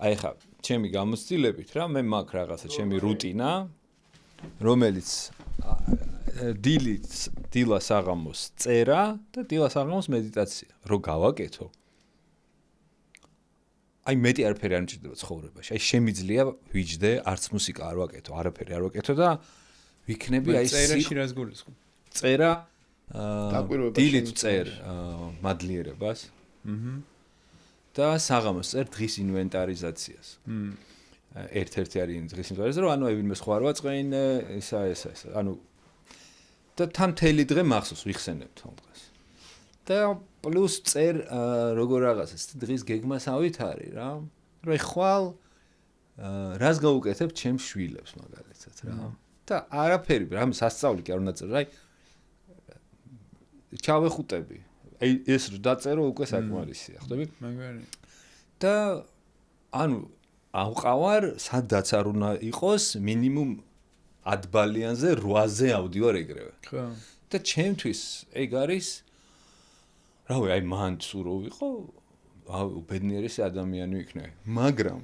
აი ხა ჩემი გამოცდილებით რა მე მაქვს რაღაცა ჩემი რუტინა რომელიც დილა საღამოს წერა და დილა საღამოს მედიტაცია რო გავაკეთო აი მეტი არაფერი არ მჭირდება ცხოვრებაში აი შემიძლია ვიჯდე არც მუსიკა არ ვაკეთო არაფერი არ ვაკეთო და ვიქნები აი წერაში რას გულისხმობ წერა დილით წერ მადლიერებას და საღამოს წერ დღის ინვენტარიზაციას ერთ-ერთი არის დღის ინვენტარიზაცია რომ ანუ ვინმე სხვა არ ვაწყენინე ესა ანუ და თან მთელი დღე მახსოვს ვიხსენებ თელ დღეს და პლუს წერ როგორ რაღაცას დღის გეგმასავით არის რა რომ ხვალ რას გავუკეთებ ჩემს შვილებს მაგალითად რა და არაფერი რამ სასწაული კი არ უნდა წერო აი ჩავეხუტები აი ეს რო დაწერო უკვე საკმარისია ხვდები მაგარი და ანუ ავყავარ სადაც არ უნდა იყოს მინიმუმ 10 ბალიანზე 8-ზე ავდივარ ეგრევე ხო და ჩემთვის ეგ არის რავი აი მან თუ რო ვიყო ბედნიერესი ადამიანი ვიქნები მაგრამ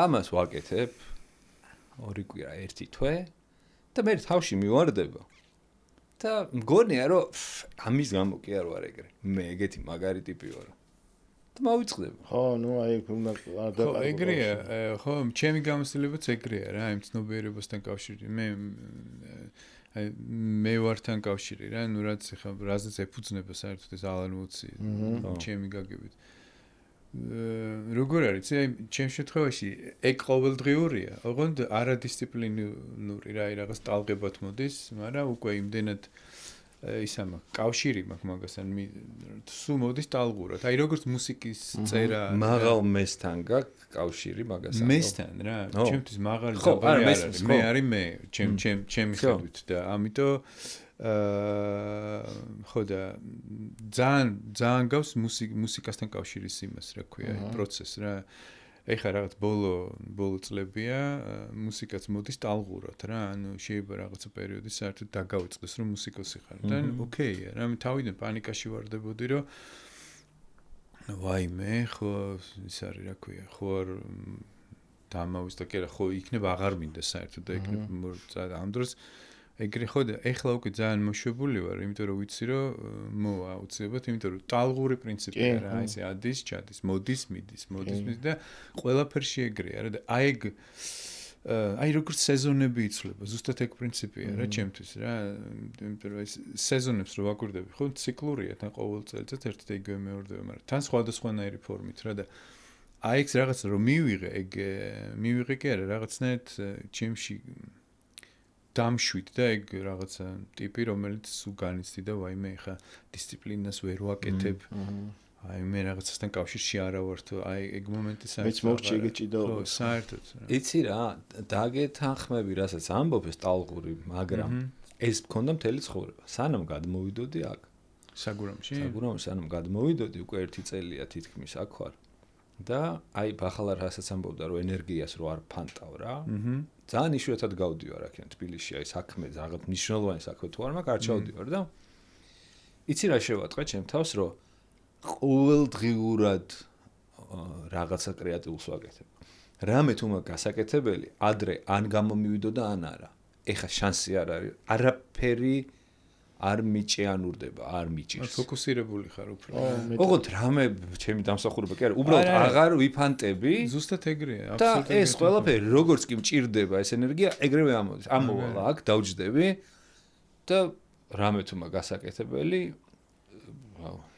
ამას ვაკეთებ 2 კვირა 1 თვე და მე თავში მივარდება და მგონია რომ ამის გამო კი არ ვარ ეგრე მე ეგეთი მაგარი ტიპი ვარ და მოვიწყდება ხო ნუ აი უნდა ეგრეა ხო ჩემი გამოცდილებაც ეგრეა რა იმ ცნობიერებასთან კავშირი მე ვარ თან კავშირი რა ნუ რაც ხა რაზეც ეფუძნება საერთოდ ეს ალან ვუდსი ჩემი გაგებით როგორ არის აი ჩემ შემთხვევაში ეგ ყოველდღიურია ოღონდ არადისციპლინური რა რაღაც ტალღებად მოდის მაგრამ უკვე იმდენად ისამა კავშირი მაქვს მაგასთან სულ მოდის ტალღურად აი როგორც მუსიკის წერა მაღალ მესთან გაქვს კავშირი მაგასთან მესთან რა ჩემთვის მაღალი დაბალი არ არის მე არის მე ჩემი ხედვით და ამიტომ ხო და ძალიან გავს მუსიკასთან კავშირის იმას რა ქვია პროცესს რა ეხა რაღაც ბოლო წლებია მუსიკაც მოდის ტალღურად რა ანუ შეიძლება რაღაცა პერიოდი საერთოდ დაგავიწყდეს რომ მუსიკოსი ხარ და ოკეია რა მე თავიდან პანიკაში ვარდებოდი რომ ვაიმე ხო ის არის რა ქვია ხო არ დამავისდა კი რა ხო იქნება აღარ მინდა საერთოდ და იქნება ამ დროს ეგრე ხო და ეხლა უკვე ძალიან მოშვებული ვარ იმიტომ რომ ვიცი რომ მოვა აუცილებლად იმიტომ რომ ტალღური პრინციპია რა ესე ადის ჩადის მოდის მიდის და ყველაფერში ეგრეა რა და აი როგორც სეზონები იცვლება ზუსტად ეგ პრინციპია რა ჩემთვის რა იმიტომ რომ ეს სეზონებს რო ვაკვირდები ხო ციკლურია თან ყოველ წელიწად ერთი და იგივე მეორდება მაგრამ თან სხვადასხვანაირი ფორმით რა და აი ეს რაღაც რომ მივიღე კი არა რაღაცნაირად ჩემში დამშვით და ეგ რაღაცა ტიპი რომელიც სულ განიცდი და ვაიმე ხა დისციპლინას ვერ ვაკეთებ აი მე რაღაცასთან კავშირში არა ვარ თუ აი ეგ მომენტი საერთოდ მეც მორჩი ეგ ჭიდაობა საერთოდ იცი რა დაგეთანხმები რასაც ამბობ ეს ტალღური მაგრამ ეს მქონდა მთელი ცხოვრება სანამ გადმოვიდოდი აქ საგურამში სანამ გადმოვიდოდი უკვე 1 წელია თითქმის აქ ვარ და აი ბახალარ რასაც ამბობდა რომ ენერგიას რო არ ფანტავ რა ძალიან იშვიათად გავდივარ აქ თბილისში აი საქმე რაღაც მნიშვნელოვანი საქმე თუ არ მაქვს არ ჩავდივარ და იცი რა შევატყე ჩემ თავს რომ ყოველდღიურად რაღაცა კრეატიულს ვაკეთებ რამე თუ მაქვს გასაკეთებელი ადრე ან გამომივიდო და ან არა ეხა შანსი არ არის არაფერი არ მიჭიანურდება არ მიჭირს ფოკუსირებული ხარ უფრო ოღონდ რამე ჩემი დამსახურება კი არა უბრალოდ აღარ ვიფანტები ზუსტად ეგრეა და ეს ყველაფერი როგორც კი მჭირდება ეს ენერგია ეგრევე ამოდის ამოვალ აქ დავჯდები და რამე თუ მაგ გასაკეთებელი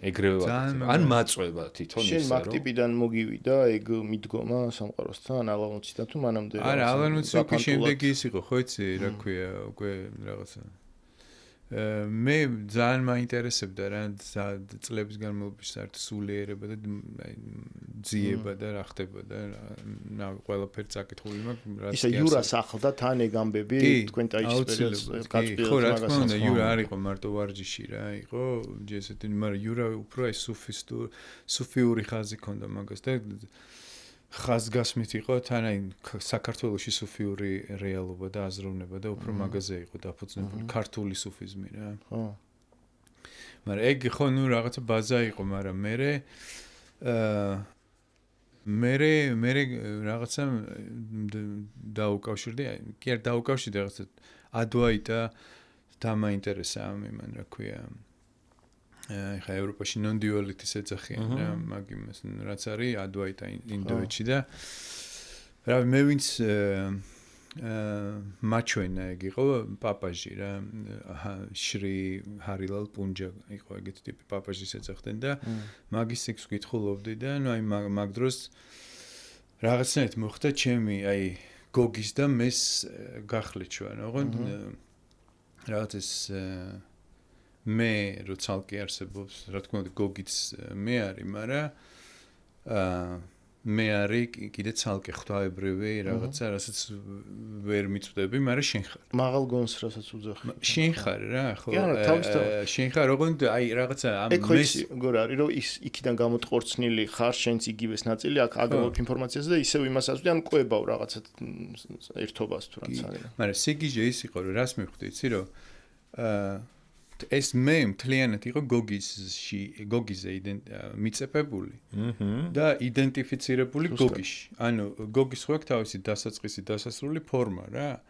ეგრევე ან მაწვება თვითონ ისე რომ შენ მაგტიპიდან მოგივიდა ეგ მიდგომა სამყაროსთან ალანუციდან თუ მანამდე არა ალანუცი უკვე შემდეგი ის იყო ხო იცი რა ქვია უკვე რაღაცა მე ძალიან მაინტერესებდა რა წლების განმავლობაში საერთოდ სულიერება და ძიება და რა ხდება და რა ყველაფერი წაკითხული მაქვს ისე იურას ახლდა თან ეგ ამბები თქვენ ტაისპერებს გაწყვეტილეთ ხო რა თქმა უნდა იურა არ იყო მარტო ვარჯიში რა იყო ესეთი მაგრამ იურა უფრო აი სუფიური ხაზი ქონდა მაგას და ხაზგასმით იყო თან აი საქართველოში სუფიური რეალობა და აზროვნება და უფრო მაგაზე იყო დაფუძნებული ქართული სუფიზმი რა ხო მაგრამ ეგ ხო ნუ რაღაცა ბაზა იყო მაგრამ მე მე რაღაცა დაუკავშირდი, კი არ დაუკავშირდი რაღაცა ადვაიტა დამაინტერესა ამან, რა ქვია. ხა ევროპაში non-duality-ს ეძახიან რა, მაგ იმას, რაც არის ადვაიტა ინდოეთში და რა მე ვინც მაჩვენა ეგ იყო პაპაჟი რა, შრი ჰარილალ პუნჯა იყო ეგეთი ტიპი პაპაჟის ეძახდნენ და მაგის სიქს ვკითხულობდი და ნუ აი მაგ დროს რაღაცნაირად მოხდა ჩემი აი გოგის და მეს გახლეჩვა, ოღონდ რაღაც ეს მე რო ცალკე არსებობს, რა თქმა უნდა გოგიც მე არის, მაგრამ მე არის კიდე ცალკე ღვთაებრივი რაღაცა, რასაც ვერ მიწვდები, მაგრამ შენ ხარ. მაღალ გონს რასაც უძახი. შენ ხარ რა, ხო? შენ ხარ, ოღონდ აი რაღაცა ამ მეს გორ არის, რომ ის იქიდან გამოტყორცნილი ხარ, შენც იგივეს ნაწილი, აქ აგავებ ინფორმაციაზე და ისევ იმას ასვდი, ან ყვებავ რაღაცა ერთობას თუ რაც არის. მაგრამ სიგიჟე ის იყო, რომ რას მივხვდი, იცი რომ ეს მე მთლიანად იყო გოგიზე მიწეფებული და იდენტიფიცირებული გოგიში. ანუ გოგის ხო აქვს თავისი დასაწყისი დასასრული ფორმა რა.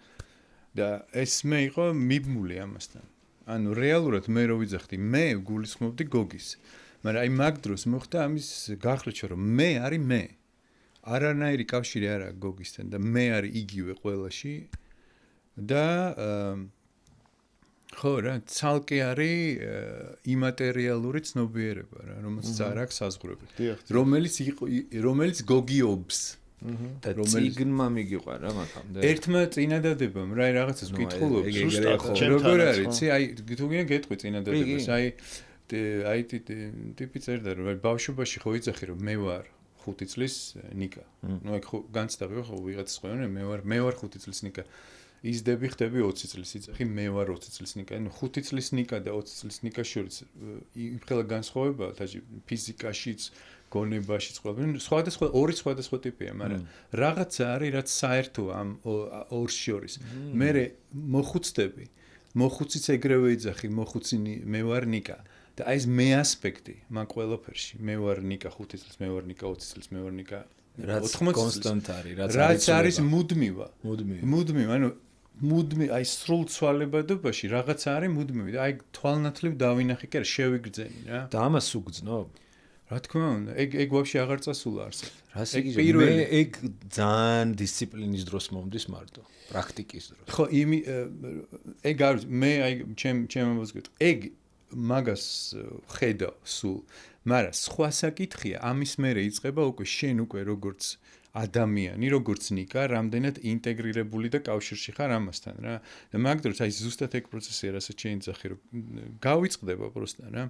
და ეს მე იყო მიბმული ამასთან. ანუ რეალურად მე რო ვიძახდი, მე გულისხმობდი გოგის. მაგრამ აი მაგ დროს მოხდა ამის გახლეჩვა, რომ მე არის მე. არანაირი კავშირი არ აქვს გოგისთან და მე არის იგივე ყველაში და ხო რა, ცალკე არის იმატერიალური ცნობიერება რა, რომელსაც არ აქვს საზღვრები. რომელიც გოგიობს. და ციგნმა მიგიყვარა მაგამდე. ერთმა წინადადებამ რა რაღაცას ვკითხულობ, როგორ არის, იცი, აი თუ გინდა გეტყვი წინადადებას, აი ტიპი წერდა რომ ბავშვობაში ხო იცახი რომ მე ვარ 5 წლის ნიკა. ნუ ეგ ხო განცდები ხო ვიღაცის ყვენა, მე ვარ 5 წლის ნიკა. იზდები ხდები 20 წლის იცახი, მე ვარ 20 წლის ნიკა. ანუ 5 წლის ნიკა და 20 წლის ნიკა შორის იმხელა განსხვავებაა, თაჯი ფიზიკაშიც, გონებაშიც, სხვადასხვა ორი სხვადასხვა ტიპია, მაგრამ რაღაცა არის, რაც საერთოა ამ ორ შორის. მე მოხუცდები, მოხუციც ეგრევე იძახი, მოხუცინი მე ვარ ნიკა. და აი ეს მე ასპექტი მაგ ყველაფერში, მე ვარ ნიკა 5 წლის, მე ვარ ნიკა 20 წლის, მე ვარ ნიკა რაც კონსტანტ არის, რაც არის მუდმივა. მუდმივა, ანუ მუდმივ აი სრულ ცვალებადობაში რაღაცა არის მუდმივი და აი თვალნათლივ დავინახე, კი არა, შევიგრძენი რა. და ამას უგძნობ? რა თქმა უნდა, ეგ ვაფშე აღარ წასულა არსად. მე ეგ ძალიან დისციპლინის დროს მომდის მარტო, პრაქტიკის დროს. ხო, ეგ არის, მე აი ჩემ ამბავს გეტყვი. ეგ მაგას ხედავ სულ, მაგრამ სხვა საკითხია, ამის მერე იწყება უკვე შენ უკვე როგორც ადამიანი, როგორც ნიკა, რამდენად ინტეგრირებული და კავშირში ხარ ამასთან რა. და მაგ დროს აი ზუსტად ეგ პროცესია, რასაც შენ იძახი, რომ გავიწყდება პროსტა რა.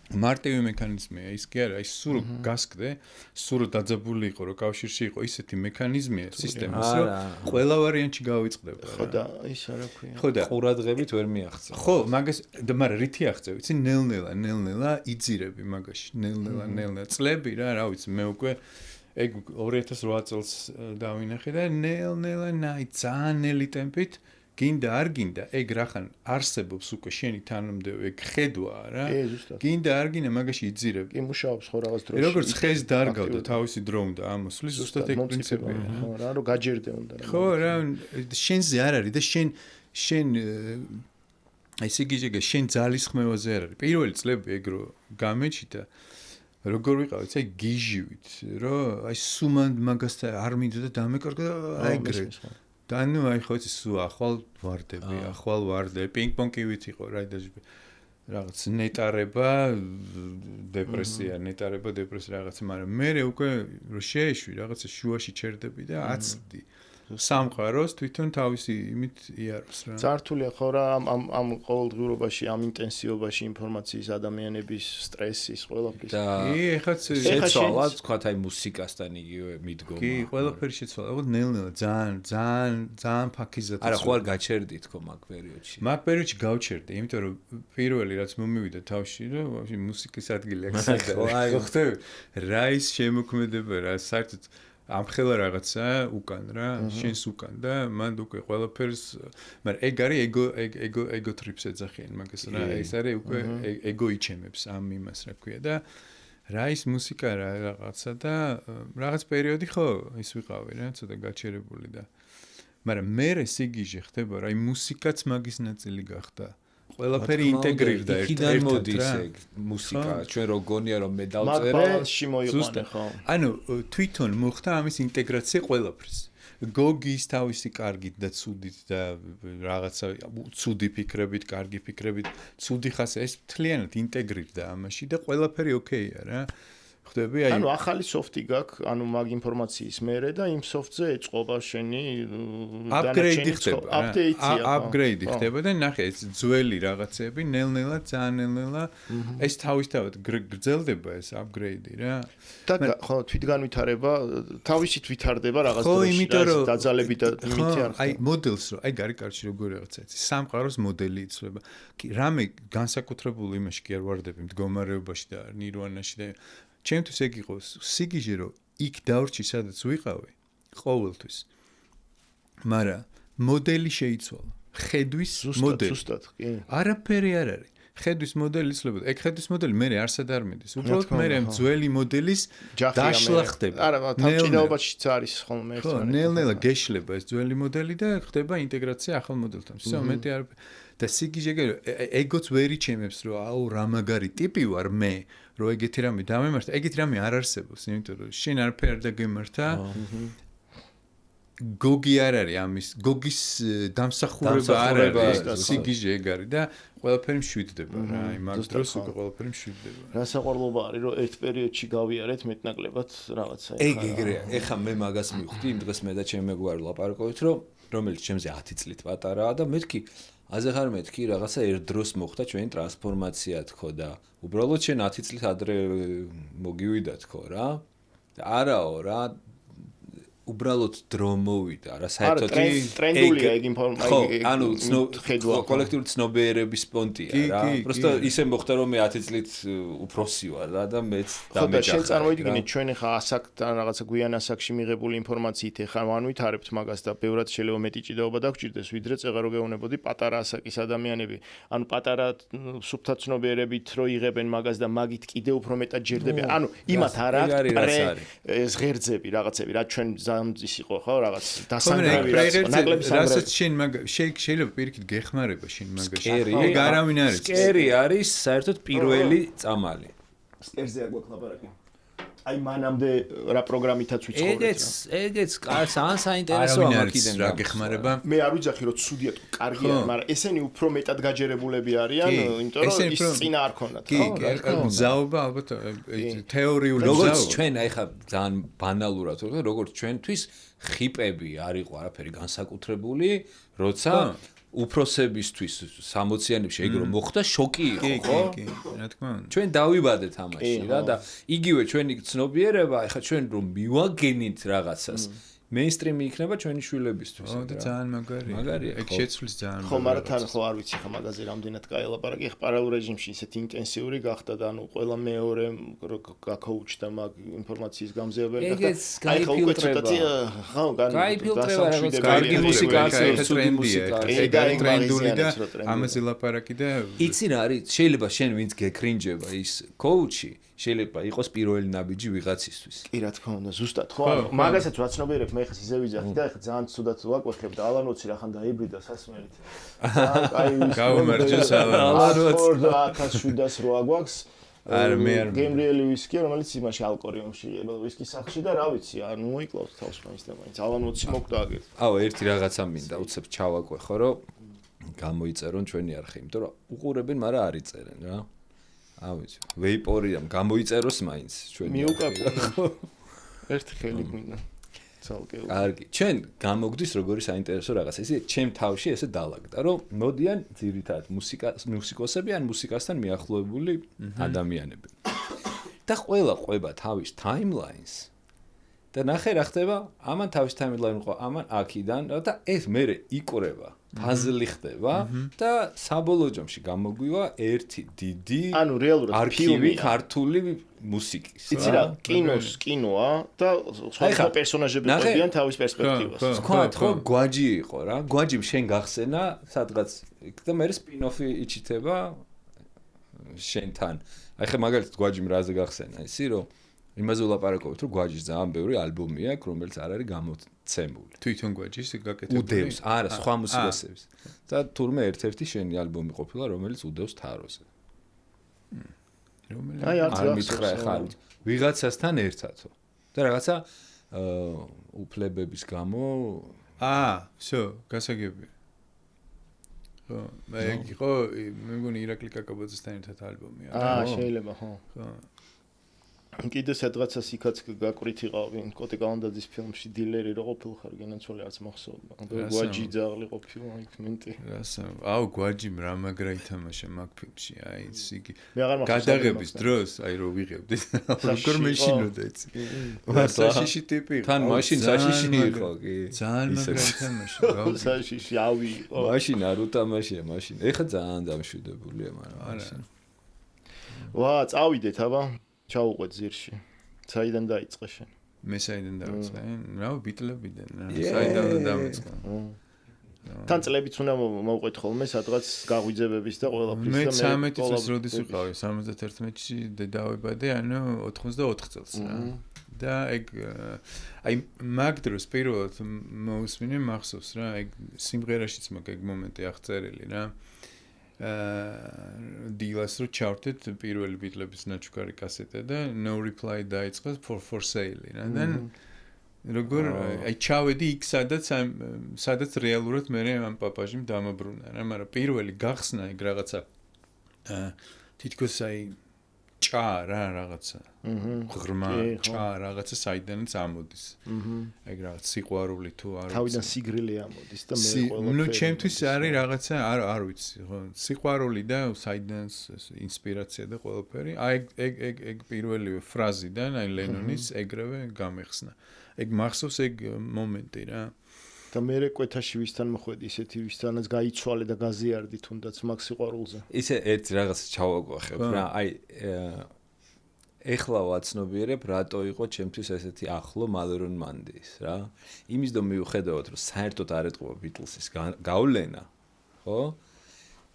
მარტივი მექანიზმია ის კი არა, აი სულ გასკდე, სულ დაძაბული იყო, რომ კავშირში იყო ისეთი მექანიზმია სისტემას, რომ ყველა ვარიანტში გავიწყდება რა. ხო და ის არა ქვია. ხო და ყურადღებით ვერ მიაღწევ. ხო, მაგას და მაგრამ რითი აღწევ, იცი, ნელ-ნელა იძირები მაგაში, ნელ-ნელა წლები რა, რა ვიცი, მე უკვე ეგ 2008 წელს დავინახე და ნელ-ნელა ნაი ძალიან ნელი ტემპით გინდა არ გინდა ეგ რახან არსებობს უკვე შენი თანამდებო ეგ ხედვა რა გინდა არ გინდა მაგაში იძირებ იმუშაობს ხო რაღაც დროში როგორც ხეს დარგავდა თავისი დრო უნდა ამოსვლის ზუსტად ეგ პრინციპია ხო რა რომ გაჯერდე უნდა ხო რა შენზე არ არის და შენ აი სიგიჟეგა შენ ძალისხმევაზე არ არის პირველი წლები ეგ რო გამეჩიტა როგორ ვიყავით აი გიჟივით რომ აი სუმან მაგასთან არ მინდა და დამეკარგა აი ეგრე და ნუ აი ხო იცი სულ ახვალ ვარდები პინგ-პონგივით იყო რა რაღაც ნეტარება დეპრესია რაღაც მაგრამ მე უკვე რო შეეშვი რაღაცა შუაში ჩერდები და აცდი სამყაროს თვითონ თავისი იმით იაროს რა. ზართულია ხო რა ამ ყოველდღიურობაში, ამ ინტენსივობაში ინფორმაციის ადამიანების სტრესის ყველაფრის. კი, ეხაც შეცვალა, თქვათ აი მუსიკასთან იგივე მიდგომა. კი, ყველაფერი შეცვალა. ეგ ნელ-ნელა ძალიან ფაქიზად. არა, ხო არ გაჩერდი თქო მაგ პერიოდში. მაგ პერიოდში გავჩერდი, იმიტომ რომ პირველი რაც მომივიდა თავში, რომ ვაფშე მუსიკის ადგილი აქ საერთოდ. ხო ხტები? რა ის შემოქმედება რა, საერთოდ ამხელა რაღაცა უკან რა შენს უკან და მან უკვე ყველაფერს მაგრამ ეგ არის ეგო ტრიპს ეძახიან მაგას რა ეს არის უკვე ეგო იჩემებს ამ იმას რა ქვია და რა ის მუსიკა რა რაღაცა და რაღაც პერიოდი ხო ის ვიყავი რა ცოტა გაჩერებული და მაგრამ მე სიგიჟე ხდება რა იმ მუსიკაც მაგის ნაწილი გახდა ყველაფერი ინტეგრირდა ერთად მოდის ეგ მუსიკა ჩვენ რო გონია რომ მე დავწერე ბალანსში მოიყვანე ხო ანუ თვითონ მოხდა ამის ინტეგრაცია ყველაფრის გოგის თავისი კარგით და ცუდით და რაღაცა ცუდი ფიქრებით, კარგი ფიქრებით, ცუდი ხასა ეს მთლიანად ინტეგრირდა ამაში და ყველაფერი ოკეია რა. ხდები აი ანუ ახალი სოფტი გაქვს, ანუ მაგ ინფორმაციის მერე და იმ სოფტზე ეწყობა შენი აპგრეიდი ხდება. აპგრეიდი ხდება და ნახე ეს ძველი რაღაცები ნელ-ნელა ძალიან ნელ-ნელა ეს თავისთავად გრძელდება ეს აპგრეიდი რა. და ხო თვითგანვითარება თავისით ვითარდება რაღაც დროში დაძალები და იმითი არ ხდება. აი მოდელს რო აი გარეკარში როგორი რაღაცა იცი სამყაროს მოდელი იცვლება. კი რამე განსაკუთრებულ იმაში კი არ ვარდები მდგომარეობაში და ნირვანაში და ჩემთვის ეგ იყო სიგიჟე რომ იქ დავრჩი სადაც ვიყავი ყოველთვის მაგრამ მოდელი შეიცვალა ხედვის მოდელი ზუსტად კი არაფერი არ არის ხედვის მოდელი იცვლება ეგ ხედვის მოდელი მე არსად არ მიდის უბრალოდ მე ძველი მოდელის დაშლა ხდება არა თავჭიდაობაშიც არის ხოლმე ხო ნელ-ნელა გეშლება ეს ძველი მოდელი და ხდება ინტეგრაცია ახალ მოდელთან всё მეტი არ და სიგიჟე ეგოც ვერ იჩემებს რომ აუ რა მაგარი ტიპი ვარ მე რომ ეგეთი რამე დამემართა ეგეთი რამე არ არსებობს იმიტომ რომ შენ არაფერი არ დაგემართა გოგი არ არის ამის გოგის დამსახურება არ არის სიგიჟე ეგ არის და ყველაფერი მშვიდდება რა აი მაგ დროს უკვე ყველაფერი მშვიდდება რა საყვარლობა არის რომ ერთ პერიოდში გავიარეთ მეტნაკლებად რაღაცა ეგ ეგრეა ეხა მე მაგას მივხვდი იმ დღეს მე და ჩემი მეგობარი ლაპარაკობთ რომ რომელიც ჩემზე 10 წლით პატარაა და მეთქი აზახარ მეთქი რაღაცა ერთ დროს მოხდა ჩვენი ტრანსფორმაცია თქო და უბრალოდ შენ 10 წლით ადრე მოგივიდა თქო რა არაო რა უბრალოდ დრო მოვიდა რა საერთოდ ტრენდულია ეგ ინფორმაცია ანუ კოლექტიური ცნობიერების პონტია რა просто ისე მოხდა რომ მე 10 წლით უფროსი ვარ რა და მეც დამეჭახა შენ წარმოიდგინე ჩვენ ხა ასაკთან რაღაცა გვიან ასაკში მიღებული ინფორმაციით ხა ვანვითარებთ მაგას და ბევრად შეიძლება მეტი ჭიდაობა დაგჭირდეს ვიდრე წეღა რო გეუბნებოდი პატარა ასაკის ადამიანები ანუ პატარა სუფთა ცნობიერებით რო იღებენ მაგას და მაგით კიდე უფრო მეტად ჯერდებიან ანუ იმათ არ აქვს ეს ღერძები რაღაცები რა ჩვენ ის იყო ხო რაღაც დასანგრევი ნაკლების რასაც შენ შეიძლება პირიქით გეხმარება შენ მაგაში ეგ არავინ არის სკერი არის საერთოდ პირველი წამალი სკერზე არ გვაქვს ლაპარაკი აი მანამდე რა პროგრამითაც ვიცხოვრეთ ეგეც ძალიან საინტერესოა მაგიდან რა გეხმარება მე არ ვიცახი რომ ცუდია თუ კარგია მაგრამ ესენი უფრო მეტად გაჯერებულები არიან იმიტომ რომ ის წინა არ ქონდათ ხო მზაობა ალბათ თეორიული როგორც ჩვენ აი ხა ძალიან ბანალურად როგორც ჩვენთვის ხიპები არ იყო არაფერი განსაკუთრებული როცა უფროსებისთვის 60-იანებში ეგ რომ მოხდა შოკი იყო ხო? კი, რა თქმა უნდა. ჩვენ დავიბადეთ ამაში რა და იგივე ჩვენი ცნობიერება, ეხლა ჩვენ რომ მივაგენით რაღაცას, მეინსტრიმი იქნება ჩვენი შვილებისთვის. და ძალიან მაგარია. ეგ შეცვლის ძალიან. ხო, მაგრამ თან ხო არ ვიცი ხა მაგაზე რამდენად კაი ლაპარაკი, ხა პარალელ რეჟიმში ისეთი ინტენსიური გახდა და ანუ ყველა მეორე გაკოუჩდა მაგ ინფორმაციის გამზიარებელი და აი ხა უკვე ცოტათი ხო, გაიფილტრება რაღაც კარგი მუსიკა აქვს, ცუდი მუსიკა. ეგ ტრენდული და ამაზე ლაპარაკი და იცი რა არის, შეიძლება შენ ვინც გეკრინჯება ის კოუჩი შეიძლება იყოს პირველი ნაბიჯი ვიღაცისთვის. კი რა თქმა უნდა, ზუსტად ხო, მაგასაც ვაცნობიერებ მე ხეს ისე ვიძახი და ეხლა ძალიან ცუდად ვაკვეხებ და ალანოცი რახან დაიბრიდა სასმელით. აი გაუმარჯოს ალანოც 1708 გვაქვს. არ მე არ გემრიელი ვისკი, რომელიც იმაში ალკორიუმში ვისკის სახში და რა ვიცი, ანუ მოიკლავთ თავს მაინც და მაინც ალანოცი მოკვდა აგეთ. აუ ერთი რაღაცა მინდა უცებ ჩავაკვეხო, რომ გამოიწერონ ჩვენი არხი, იმიტომ რომ უყურებენ, მაგრამ არ იწერენ რა. ავიცი, ვეიპორიამ გამოიწეროს მაინც ჩვენი. მიუკაპო. ერთი ხელი მინდა. ცალკე. კარგი. ჩვენ გამოგდის როგორი საინტერესო რაღაც. ესე ჩემ თავში ესე დაალაგდა, რომ მოდიან ძირითადად მუსიკოსები ან მუსიკასთან მიახლოებული ადამიანები. და ყველა ყვება თავის timelines. და ნახე რა ხდება? ამან თავის timeline ყო, ამან აქიდან და ეს მერე იკრება. ფაზლი ხდება და საბოლოო ჯამში გამოგვივა ერთი დიდი ანუ რეალურად არქივი ქართული მუსიკის. იცი რა, კინოა და სხვა პერსონაჟები ყვებიან თავის პერსპექტივას. ხო, გვაჯი იყო რა. გვაჯიმ შენ გახსენა სადღაც და მე სპინ-ოფი იჩითება შენთან. აი ხე მაგალითად გვაჯიმ რაზე გახსენა ისი რომ იმაზე ვლაპარაკობთ რომ გვაჯის ძალიან ბევრი ალბომი აქვს რომელიც არ არის გამოცემული. თვითონ გვაჯის გაკეთებული. უდევს, არა, სხვა მუსიკოსების. და თურმე ერთ-ერთი შენი ალბომი ყოფილა რომელიც უდევს თაროზე. რომელიც აი არც მითხრა ხა ვიღაცასთან ერთადო. და რაღაცა უფლებების გამო всё, გასაგებია. ხო, მე მეგონი ირაკლი კაკაბაძესთან ერთად ალბომია. შეიძლება, ხო. კიდე სადღაცა იქაც გაკვირით იყავი კოტე კალანდაძის ფილმში დილერი რო ყოფილ ხარ გენაცვალე არც მახსოვდა. გვაჯი ძაღლი ყოფილა იქ მენტი. რასა, გვაჯიმ რა მაგრა ითამაშა მაგ ფილმში, აი ის იგი გადაღების დროს, აი რო ვიღებდით. როგორ მეშინოდა იცი. საშიში ტიპი. თან მაშინ საშიში იყო კი. ძალიან მაგრა ითამაშა. საშიში ავი იყო. მაშინ არ უთამაშია მაშინ. ეხა ძალიან დამშვიდებულია, მაგრამ მაშინ. ვა, წავიდეთ, აბა. ჩაუყვეთ ზირში. საიდან დაიწყე შენ? მე საიდან დავიწყე? რა ბიტლებიდან. საიდან დავიწყე? თან წლებიც უნდა მოვყვეთ ხოლმე სადღაც გაღვიძებების და ყველაფრის და მე 13 წელს როდის ვიყავი 71-ში დედავებადე, ანუ 84 წელს რა. და ეგ აი მაგ დროს პირველად მოусმინე მახსოვს რა, ეგ სიმღერაშიც მაგ ეგ მომენტი აღწერილი რა. დილას რო ჩავთეთ პირველი ბიტლების ნაჩუქარი კასეტა და no reply დაიწყო for sale რა. და როგორ აი ჩავედი იქ სადაც რეალურად მე ამ პაპაჟიმ დამაბრუნა რა, მაგრამ პირველი გახსნა ეგ რაღაცა თითქოს აი ჭა რა რაღაცა. ღრმა ჭა რაღაცა საიდანაც ამოდის. ეგ რაღაც სიყვარული თუ არ თავიდან სიგრილი ამოდის და მე ყველაფერი. ნუ ჩემთვის არის რაღაცა არ ვიცი, ხო, სიყვარული და საიდანაც ინსპირაცია და ყველაფერი. აი ეგ პირველი ფრაზიდან აი ლენონის ეგრევე გამეხსნა. ეგ მახსოვს ეგ მომენტი რა. და მე კვეთაში ვისთან მოხვედი ისეთი ვისთანაც გაიცვალე და გაზიარდი თუნდაც მაგ სიყვარულზე. ისე ერთ რაღაც ჩავაგვახებ რა, აი ეხლა ვაცნობიერებ რატო იყო ჩემთვის ესეთი ახლო მალერონ მანდის რა. იმის დო მიუხედავად რომ საერთოდ არ ეტყობა ბიტლსის გავლენა, ხო?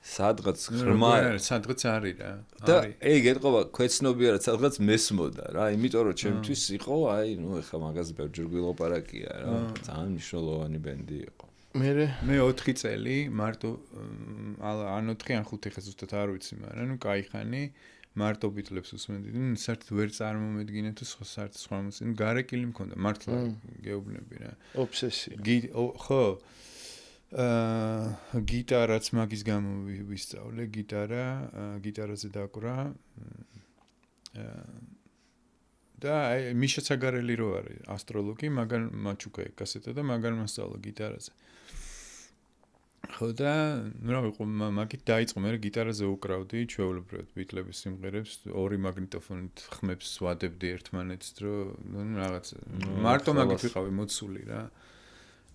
სადღაც ღრმა სადღაც არის რა. და ეგ ეტყობა ქვეცნობიერად სადღაც მესმოდა რა, იმიტომ რომ ჩემთვის იყო აი ნუ ეხლა მაგაზე ბევრჯერ გვილაპარაკია რა. ძალიან მნიშვნელოვანი ბენდი იყო. მე 4 წელი მარტო ან 4 ან 5 ხე ზუსტად არ ვიცი, მაგრამ ნუ кайხანი მარტო ბიტლებს უსმენდი. ნუ საერთოდ ვერ წარმომედგინე თუ საერთოდ სხვა მუსიკა. ნუ გარეკილი მქონდა მართლა გეუბნები რა. ობსესია. ხო გიტარაც მაგის გამო ვისწავლე, გიტარაზე დაკვრა. და მიშა ცაგარელი რო არის ასტროლოგი, მაგან მაჩუკა კასეტა და მაგან მასწავლა გიტარაზე. ხო და რა ვიყო მაგით დაიწყო მე გიტარაზე უკრავდი ჩვეულებრივად ბიტლების სიმღერებს, ორი მაგნიტოფონით ხმებს ვადებდი ერთმანეთს, რომ რაღაც მარტო მაგით ვიყავი მოცული რა.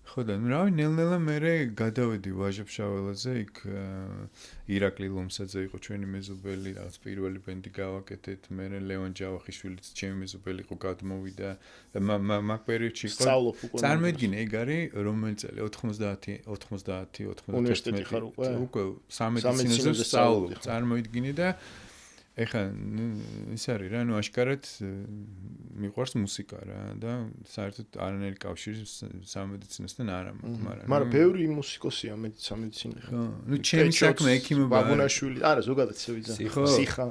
ხო და რავი ნელ-ნელა მე გადავედი ვაჟა-ფშაველაზე, იქ ირაკლი ლომსაძე იყო ჩვენი მეზობელი, რაღაც პირველი ბენდი გავაკეთეთ, მე ლევან ჯავახიშვილიც ჩემი მეზობელი იყო, გადმოვიდა და მაგ პერიოდში იყო წარმოედგინე ეგ არის რომელი წელი 90 უნივერსიტეტი ხარ უკვე სამედიცინოზე სწავლობ, წარმოედგინე და ეხლა ის არის რა, ნუ აშკარად მიყვარს მუსიკა რა და საერთოდ არანაირი კავშირი სამედიცინოსთან არ აქვს, მაგრამ ბევრი მუსიკოსია სამედიცინო. ხო, ნუ ჩემი საქმე ექიმობა. ბაბუნაშვილი, არა, ზოგადად შევიდა. სიხა.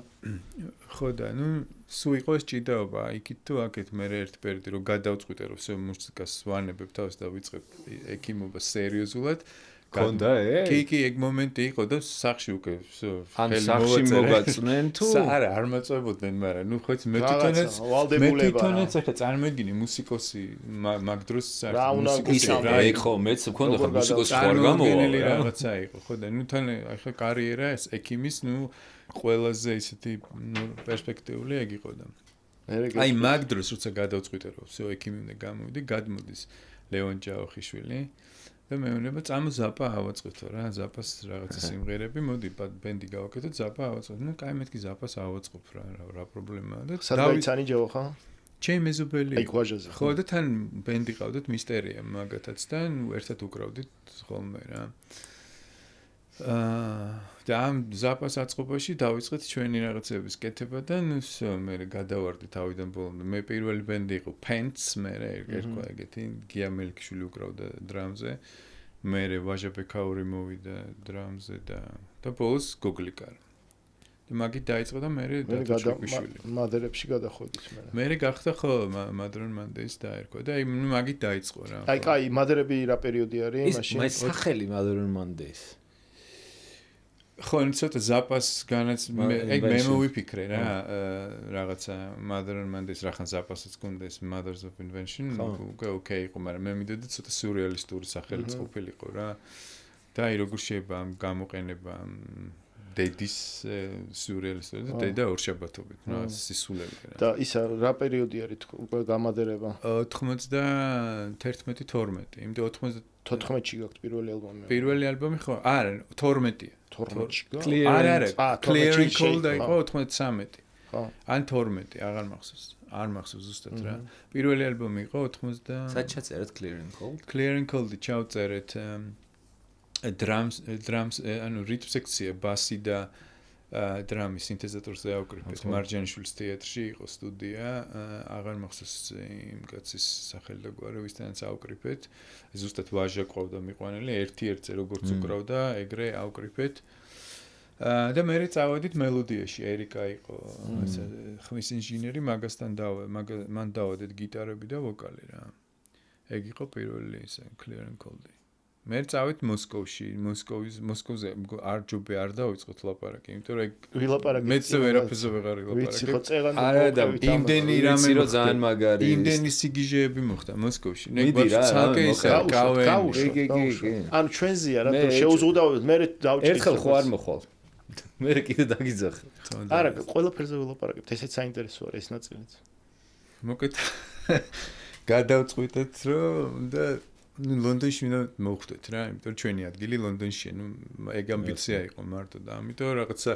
ხო და ნუ სულ იყო ეს ჭიდაობა, იქით თუ აქეთ მე ერთ პერიოდი რომ გადავწყვიტე რომ всё მუსიკას ვანებებ თავს და ვიწყებ ექიმობა სერიოზულად. კონდა კი ეგ მომენტი იყო და სახში უკვე ან სახში მოგაწნენ თუ არა არ მაწვებოდნენ, მაგრამ ნუ ხო იცი მე თვითონაც ახლა წარმოედგინე მუსიკოსი მაგ დროს მუსიკოსი ეგ ხო მეც მქონდა ხო მუსიკოსი ხარ გამოვა რაღაცა იყო ხო და ნუ თან ახლა კარიერა ეს ექიმის ნუ ყველაზე ისეთი ნუ პერსპექტიული ეგ იყო და აი მაგ დროს როცა გადავწყვიტე რომ всё ექიმი უნდა გამოვიდე, გადმოდის ლევან ჯავახიშვილი და მე ვნება წამოზაპა ავაწყეთო რა, ზაპას რაღაცა სიმღერები, მოდი ბენდი გავაკეთოთ, ზაპა ავაწყოთ. ნუ კაი მეთქი ზაპას ავაწყობ რა პრობლემაა და დავიცანი ჯავახა? ჩემი მეზობელი. აი ყვაჟაზე. ხო და თან ბენდი ყავდით მისტერია მაგათაც და ნუ ერთად უკრავდით ხოლმე რა. და ამ ზაპას აწყობაში დავიწყეთ ჩვენი რაღაცების კეთება და ნუ მე გადავარდი თავიდან ბოლომდე. მე პირველი ბენდი იყო Pants, მე ერქვა ეგეთი გია მელიქიშვილი უკრავდა დრამზე. მე ვაჟა ბექაური მოვიდა დრამზე და ბოლოს გოგლიკარ. და მაგით დაიწყო და მე დათოჩიკვიშვილი. მადერებში გადახვედით მე. მე გახდა ხო Modern Mondays დაერქვა და აი ნუ მაგით დაიწყო რა. აი კაი მადერები რა პერიოდი არის მაშინ? მე სახელი Modern Mondays. ხო, ცოტა ზაპას განაც მე მოვიფიქრე რა, რაღაცა Modern Mondays რახან ზაპასაც გქონდეს Mothers of Invention, ოკეი იყო, მაგრამ მე მიდოდა ცოტა სიურეალისტური სახელი ყოფილიყო რა. და აი როგორ შეიძლება ამ გამოყენება დედის სიურეალისტური და დედა ორშაბათობით, რა სისულელი რა. და ისა რა პერიოდი არის უკვე გამადერება? 91-12. იმიტომ 14-ში გაქვთ პირველი ალბომი. პირველი ალბომი ხო? არა, 12-ია. 12-ში. არა, Clearing Cold იყო 93. ხო. ან 12, აღარ მახსოვს. არ მახსოვს ზუსტად რა. პირველი ალბომი იყო 90. სად ჩაწერეთ Clearing Cold? Clearing Cold-ი ჩავწერეთ drums, ანუ rhythm section, ბასი და დრამის სინთეზატორზე ავკრიფეთ. მარჯანიშვილის თეატრში იყო სტუდია, აღარ მახსოვს იმ კაცის სახელი და გვარი, ვისთანაც ავკრიფეთ. ზუსტად ვაჟა ყავდა მიყვანელი, ერთ-ერთზე როგორც უკრავდა, ეგრე ავკრიფეთ. და მე წავედით მელოდიაში, ერიკა იყო ხმის ინჟინერი, მან დავედით გიტარები და ვოკალი რა. ეგ იყო პირველი ისე Clearing Cold-ი. მე წავით მოსკოვზე არ ჯობი არ დავიწყოთ ლაპარაკი, იმიტომ რომ ვილაპარაკი. მეც ვერაფერზე ვეღარ ვილაპარაკი. ვიცი ხო წეღან არა და იმდენი რამე რო ძალიან მაგარი. იმდენი სიგიჟეები მოხდა მოსკოვში. ცალკე ისე გავენ. ანუ ჩვენზია რა თუ შეუზღუდავთ მე დავჭირთ. ერთხელ ხო არ მოხვალ. მე კიდე დაგიძახე. არა, ყველაფერზე ვილაპარაკებთ. ესეც საინტერესო არის ეს ნაწილიც. მოკეთ გადავწყვიტეთ რომ და ლონდონში მოვხვდეთ რა, იმიტომ რომ ჩვენი ადგილი ლონდონშია, ეგ ამბიცია იყო მარტო და ამიტომ რაღაცა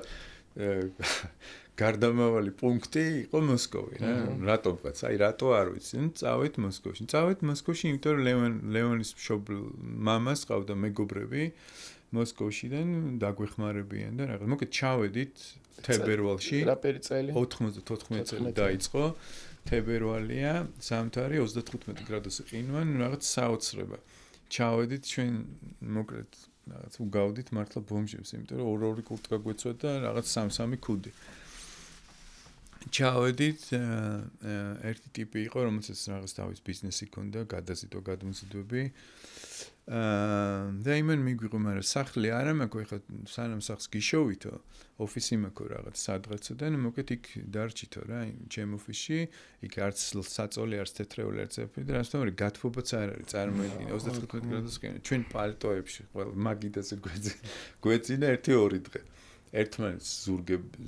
გარდამავალი პუნქტი იყო მოსკოვი რა. რატომღაც, აი რატო არ ვიცი, წავით მოსკოვში. წავით მოსკოვში, იმიტომ რომ ლეონის მშობლ მამას ყავდა მეგობრები მოსკოვშიდან დაგვეხმარებიან და რაღაც. მოკეთ ჩავედით თებერვალში. რა წელი? 94 წელი დაიწყო. თებერვალია, ზამთარი 35 გრადუსი ყინვა, რაღაც საოცრება. ჩავედით ჩვენ მოკლედ რაღაც უგავდით მართლა ბომჟებს, იმიტომ რომ ორი კურტკა გვეცვა და რაღაც 3-3 ქუდი. ჩავედით, ერთი ტიპი იყო, რომელსაც რაღაც თავის ბიზნესი ჰქონდა, გადაზიდვა, გადმოზიდვები. და იმან მიგვიღო, მაგრამ სახლი არა მაქვს, ეხლა სანამ სახლს გიშოვითო, ოფისი მაქვს რაღაც სადღაცო და მოკეთ იქ დარჩითო რა, ჩემ ოფისში, იქ არც საწოლი, არც თეთრეული, არც აფერი და რასთან არის გათბობაც არ არის, წარმოიდგინე 35 გრადუსი ყინვა, ჩვენ პალტოებში, ყველა მაგიდაზე გვეწინა 1-2 დღე. ერთმანეთს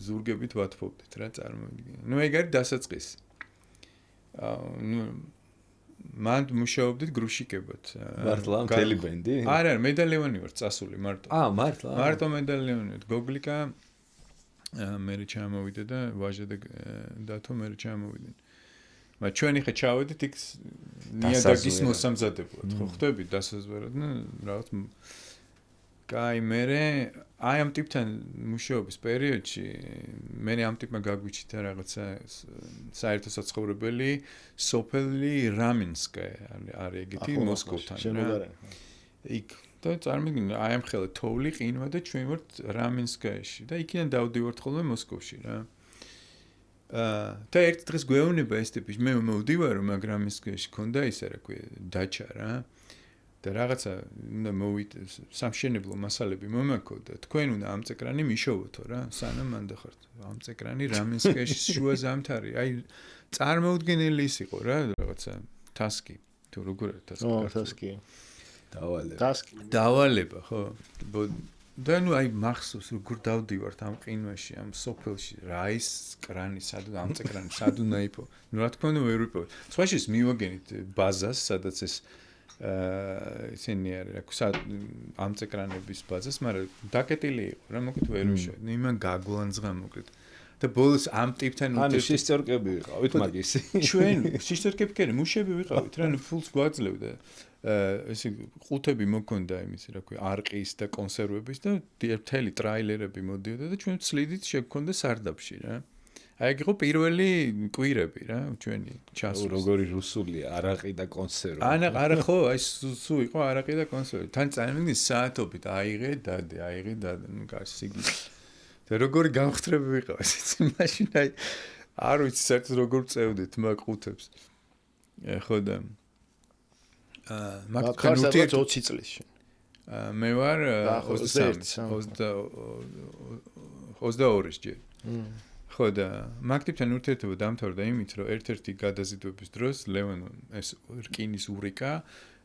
ზურგებით ვათბობდით რა, წარმოიდგინე. ნუ ეგ არის დასაწყისი. მან მუშაობდით გრუშიკებად. მართლა მთელი ბენდი? არა, მე და ლევანი ვარ წასული მარტო. მართლა. მარტო მე და ლევანი, გოგლიკა მე ჩამოვიდა და ვაჟა და დათო მე ჩამოვიდნენ. მაგრამ ჩვენი ხე ჩავედით იქ ნიადაგის მოსამზადებლად, ხო ხვდებით დასაზვერად, რაღაც კაი მე აი ამ ტიპთან მუშაობის პერიოდში მე ამ ტიპმა გაგვიჩიტა რაღაცა საერთო საცხოვრებელი სოფელი რამინსკაია არის ეგეთი მოსკოვთან რა. იქ და წარმოიდგინე აი ამ ხელა თოვლი ყინვა და ჩვენ ვართ რამინსკაიაში და იქიდან დავდივართ ხოლმე მოსკოვში რა. და ერთ დღეს გვეუბნება ეს ტიპი მე მოვდივარო მაგრამ რამინსკაიაში ქონდა ისე რა ქვია დაჩა რა. და რაღაცა უნდა სამშენებლო მასალები მომაქო და თქვენ უნდა ამ წეკრანი მიშოვოთო რა სანამ მანდახართ ამ წეკრანი რამინსკაიაში შუა ზამთარი აი წარმოუდგენელი ის იყო რა რაღაცა ტასკი თუ როგორ არის ტასკი დავალება ხო და ნუ აი მახსოვს როგორ დავდივართ ამ ყინვაში ამ სოფელში რა ის კრანი სად ამ წეკრანი სად უნდა იფო ნუ რა თქმა უნდა ვერ ვიპოვეთ სხვაში მივაგენით ბაზას სადაც ეს ისინი არის რა ამ წეკრანების ბაზას, მაგრამ დაკეტილი იყო რა მოკლედ ვერ ვიშოვე. იმან გაგვანძღა მოკლედ. და და ბოლოს ამ ტიპთან ანუ სისტორკები ვიყავით მაგისი. ჩვენ სისტორკები კი მუშები ვიყავით რა, ფულს გვაძლევდა. ესე ყუთები მოქონდა იმის, რა ქვია, არყის და კონსერვების და მთელი ტრაილერები მოდიოდა და ჩვენ ცლიდით შეგვქონდა სარდაფში რა. აი ეგ იყო პირველი კვირები რა, ჩვენი ჩასვლა. როგორი რუსულია, არაყი და კონსერვი. არა ხო, აი სულ იყო არაყი და კონსერვი. თან წამიგდი საათობით, აიღე დადე, ნუ გასიგი. და როგორი გამხდრები ვიყავ ისიც მაშინ აი არ ვიცი საერთოდ როგორ წევდით მაგ ყუთებს. ხო და მაგ ხარსადაც 20 წლის შენ. მე ვარ 22-ის ჯერ. ხო და მაგ ტიპთან ურთიერთობა დამთავრდა იმით, რომ ერთ-ერთი გადაზიდვების დროს ლევან ეს რკინის ურიკა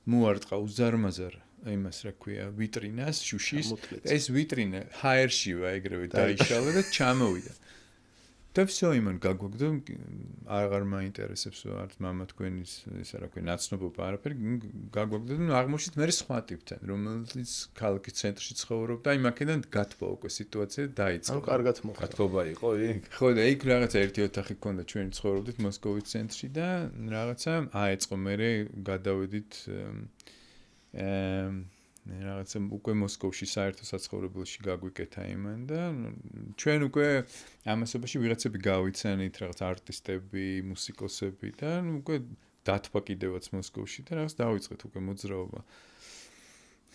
მოარტყა უზარმაზარ იმას რა ქვია ვიტრინას შუშის ეს ვიტრინა ჰაერშივა ეგრევე დაიშალა და ჩამოვიდა. და всё იმან გაგვაგდა აღარ მაინტერესებს არც მამა თქვენის ეს რა ქვია ნაცნობობა არაფერი გაგვაგდა და აღმოჩნდით მე სხვა ტიპთან რომელიც ქალაქის ცენტრში ცხოვრობდა აი მაქედან გათბო უკვე სიტუაცია დაიწყო. ანუ კარგად მოხდა. გათბობა იყო იქ. ხო და იქ რაღაცა ერთი ოთახი ჰქონდა ჩვენ ცხოვრობდით მოსკოვის ცენტრში და რაღაცა აეწყო მე გადავედით რაღაცა უკვე მოსკოვში საერთო საცხოვრებელში გაგვიკეთა იმან და ჩვენ უკვე ამასობაში ვიღაცები გავიცანით რაღაც არტისტები, მუსიკოსები და უკვე დათბა კიდევაც მოსკოვში და რაღაც დავიწყეთ უკვე მოძრაობა.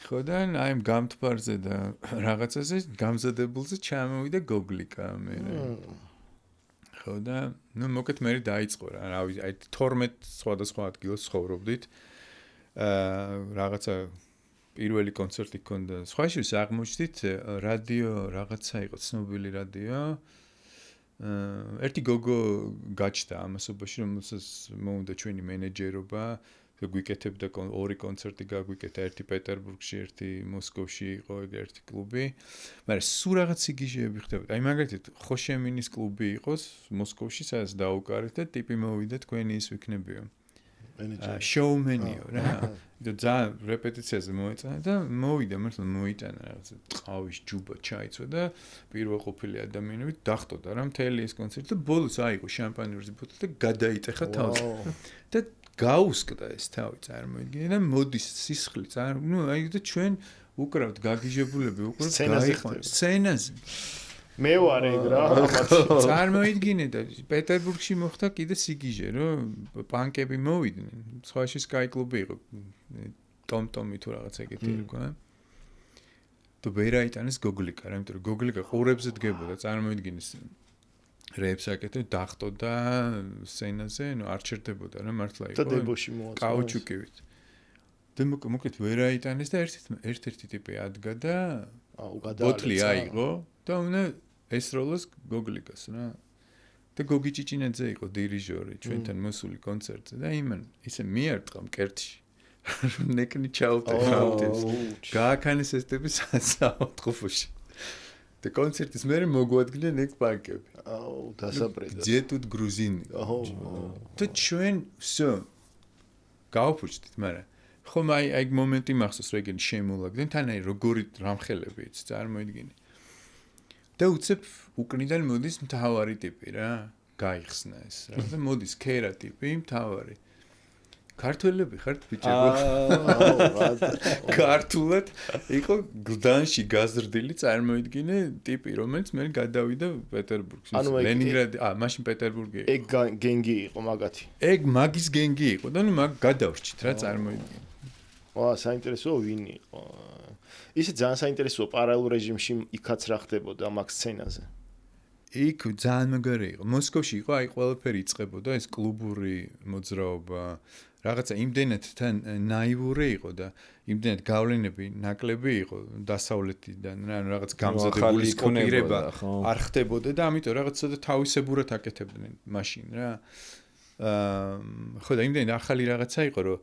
ხო და აი ამ გამთბარზე და რაღაცაზე გამზადებულზე ჩამოვიდა გოგლიკა მე. ხო და ნუ მოკეთ მე დაიწყო რა, აი 12 სხვადასხვა ადგილას ცხოვრობდით. რაღაცა პირველი კონცერტი ჰქონდა. სხვაშიც აღმოჩნდით რადიო რაღაცა იყო ცნობილი რადიო. ერთი გოგო გაჩნდა ამასობაში, რომელსაც მოუნდა ჩვენი მენეჯერობა. გვიკეთებდა ორი კონცერტი გაგვიკეთა, ერთი პეტერბურგში, ერთი მოსკოვში იყო ერთი კლუბი. მაგრამ სულ რაღაც სიგიჟეები ხდებოდა. აი მაგალითად ხოშემინის კლუბი იყოს მოსკოვში, სადაც დაუკარეთ და ტიპი მოვიდა თქვენი ის ვიქნებიო. შოუმენიო რა. და ძალიან რეპეტიციაზე მოეწონა და მოვიდა მართლა მოიტანა რაღაცა ყავის ჯუბა ჩაიცვა და პირველყოფილი ადამიანები დახტოდა რა მთელი ეს კონცერტი და ბოლოს აიღო შამპანიურზე ბოთლი და გადაიტეხა თავს. და გაუსკდა ეს თავი წარმოიდგინე და მოდის სისხლი ნუ აი და ჩვენ უკრავთ გაგიჟებულები უკრავთ გაიხმარ სცენაზე. მე ვარ ეგ რა წარმოიდგინე და პეტერბურგში მოხდა კიდე სიგიჟე რომ პანკები მოვიდნენ სხვაში სკაი კლუბი იყო ტომტომი თუ რაღაც ეგეთი იყო და ვერაიტანის გოგლიკა რა იმიტომ რომ გოგლიკა ყურებზე დგებოდა წარმოიდგინე რეებს აკეთე დახტოდა სცენაზე ნუ არ ჩერდებოდა რა მართლა იყო და დებოში მოაწყო კაუჩუკივით და მოკლედ ვერაიტანის და ერთ-ერთი ტიპი ადგა და ბოთლი აიღო და უნდა ესროლოს გოგლიკას რა და გოგი ჭიჭინაძე იყო დირიჟორი ჩვენთან მოსული კონცერტზე და იმან ისე მიარტყა მკერდში ნეკნი ჩაუტეხა ავტოს გააქანეს ეს ტიპი საავადმყოფოში და კონცერტის მერე მოგვადგნენ ეგ პანკები აუ დასაბრედა ძეთუდ გრუზინი და ჩვენ всё გავფუჭდით მაგრამ ხომ აი მომენტი მახსოვს რომ ეგენი შემოლაგდნენ თან აი როგორი რამხელები იცი წარმოიდგინე და უცებ უკნიდან მოდის მთავარი ტიპი რა გაიხსნა ეს რა და მოდის ქერა ტიპი მთავარი ქართველები ხართ ბიჭებო ქართულად იყო გლდანში გაზრდილი წარმოიდგინე ტიპი რომელიც მე გადავიდა პეტერბურგში ლენინგრადი მაშინ პეტერბურგი იყო ეგ გენგი იყო მაგათი ეგ მაგის გენგი იყო და ნუ მაგ გადავრჩით რა წარმოიდგინე საინტერესოა ვინ იყო ისე ძალიან საინტერესოა პარალელურ რეჟიმში იქაც რა ხდებოდა მაგ სცენაზე იქ ძალიან მაგარი იყო მოსკოვში იყო აი ყველაფერი იწყებოდა ეს კლუბური მოძრაობა რაღაცა იმდენად თან ნაივური იყო და იმდენად გავლენები ნაკლები იყო დასავლეთიდან რა რაღაც გამზადებული სკოპირება არ ხდებოდა და ამიტომ რაღაც ცოტა თავისებურად აკეთებდნენ მაშინ რა ხო და იმდენად ახალი რაღაცა იყო რომ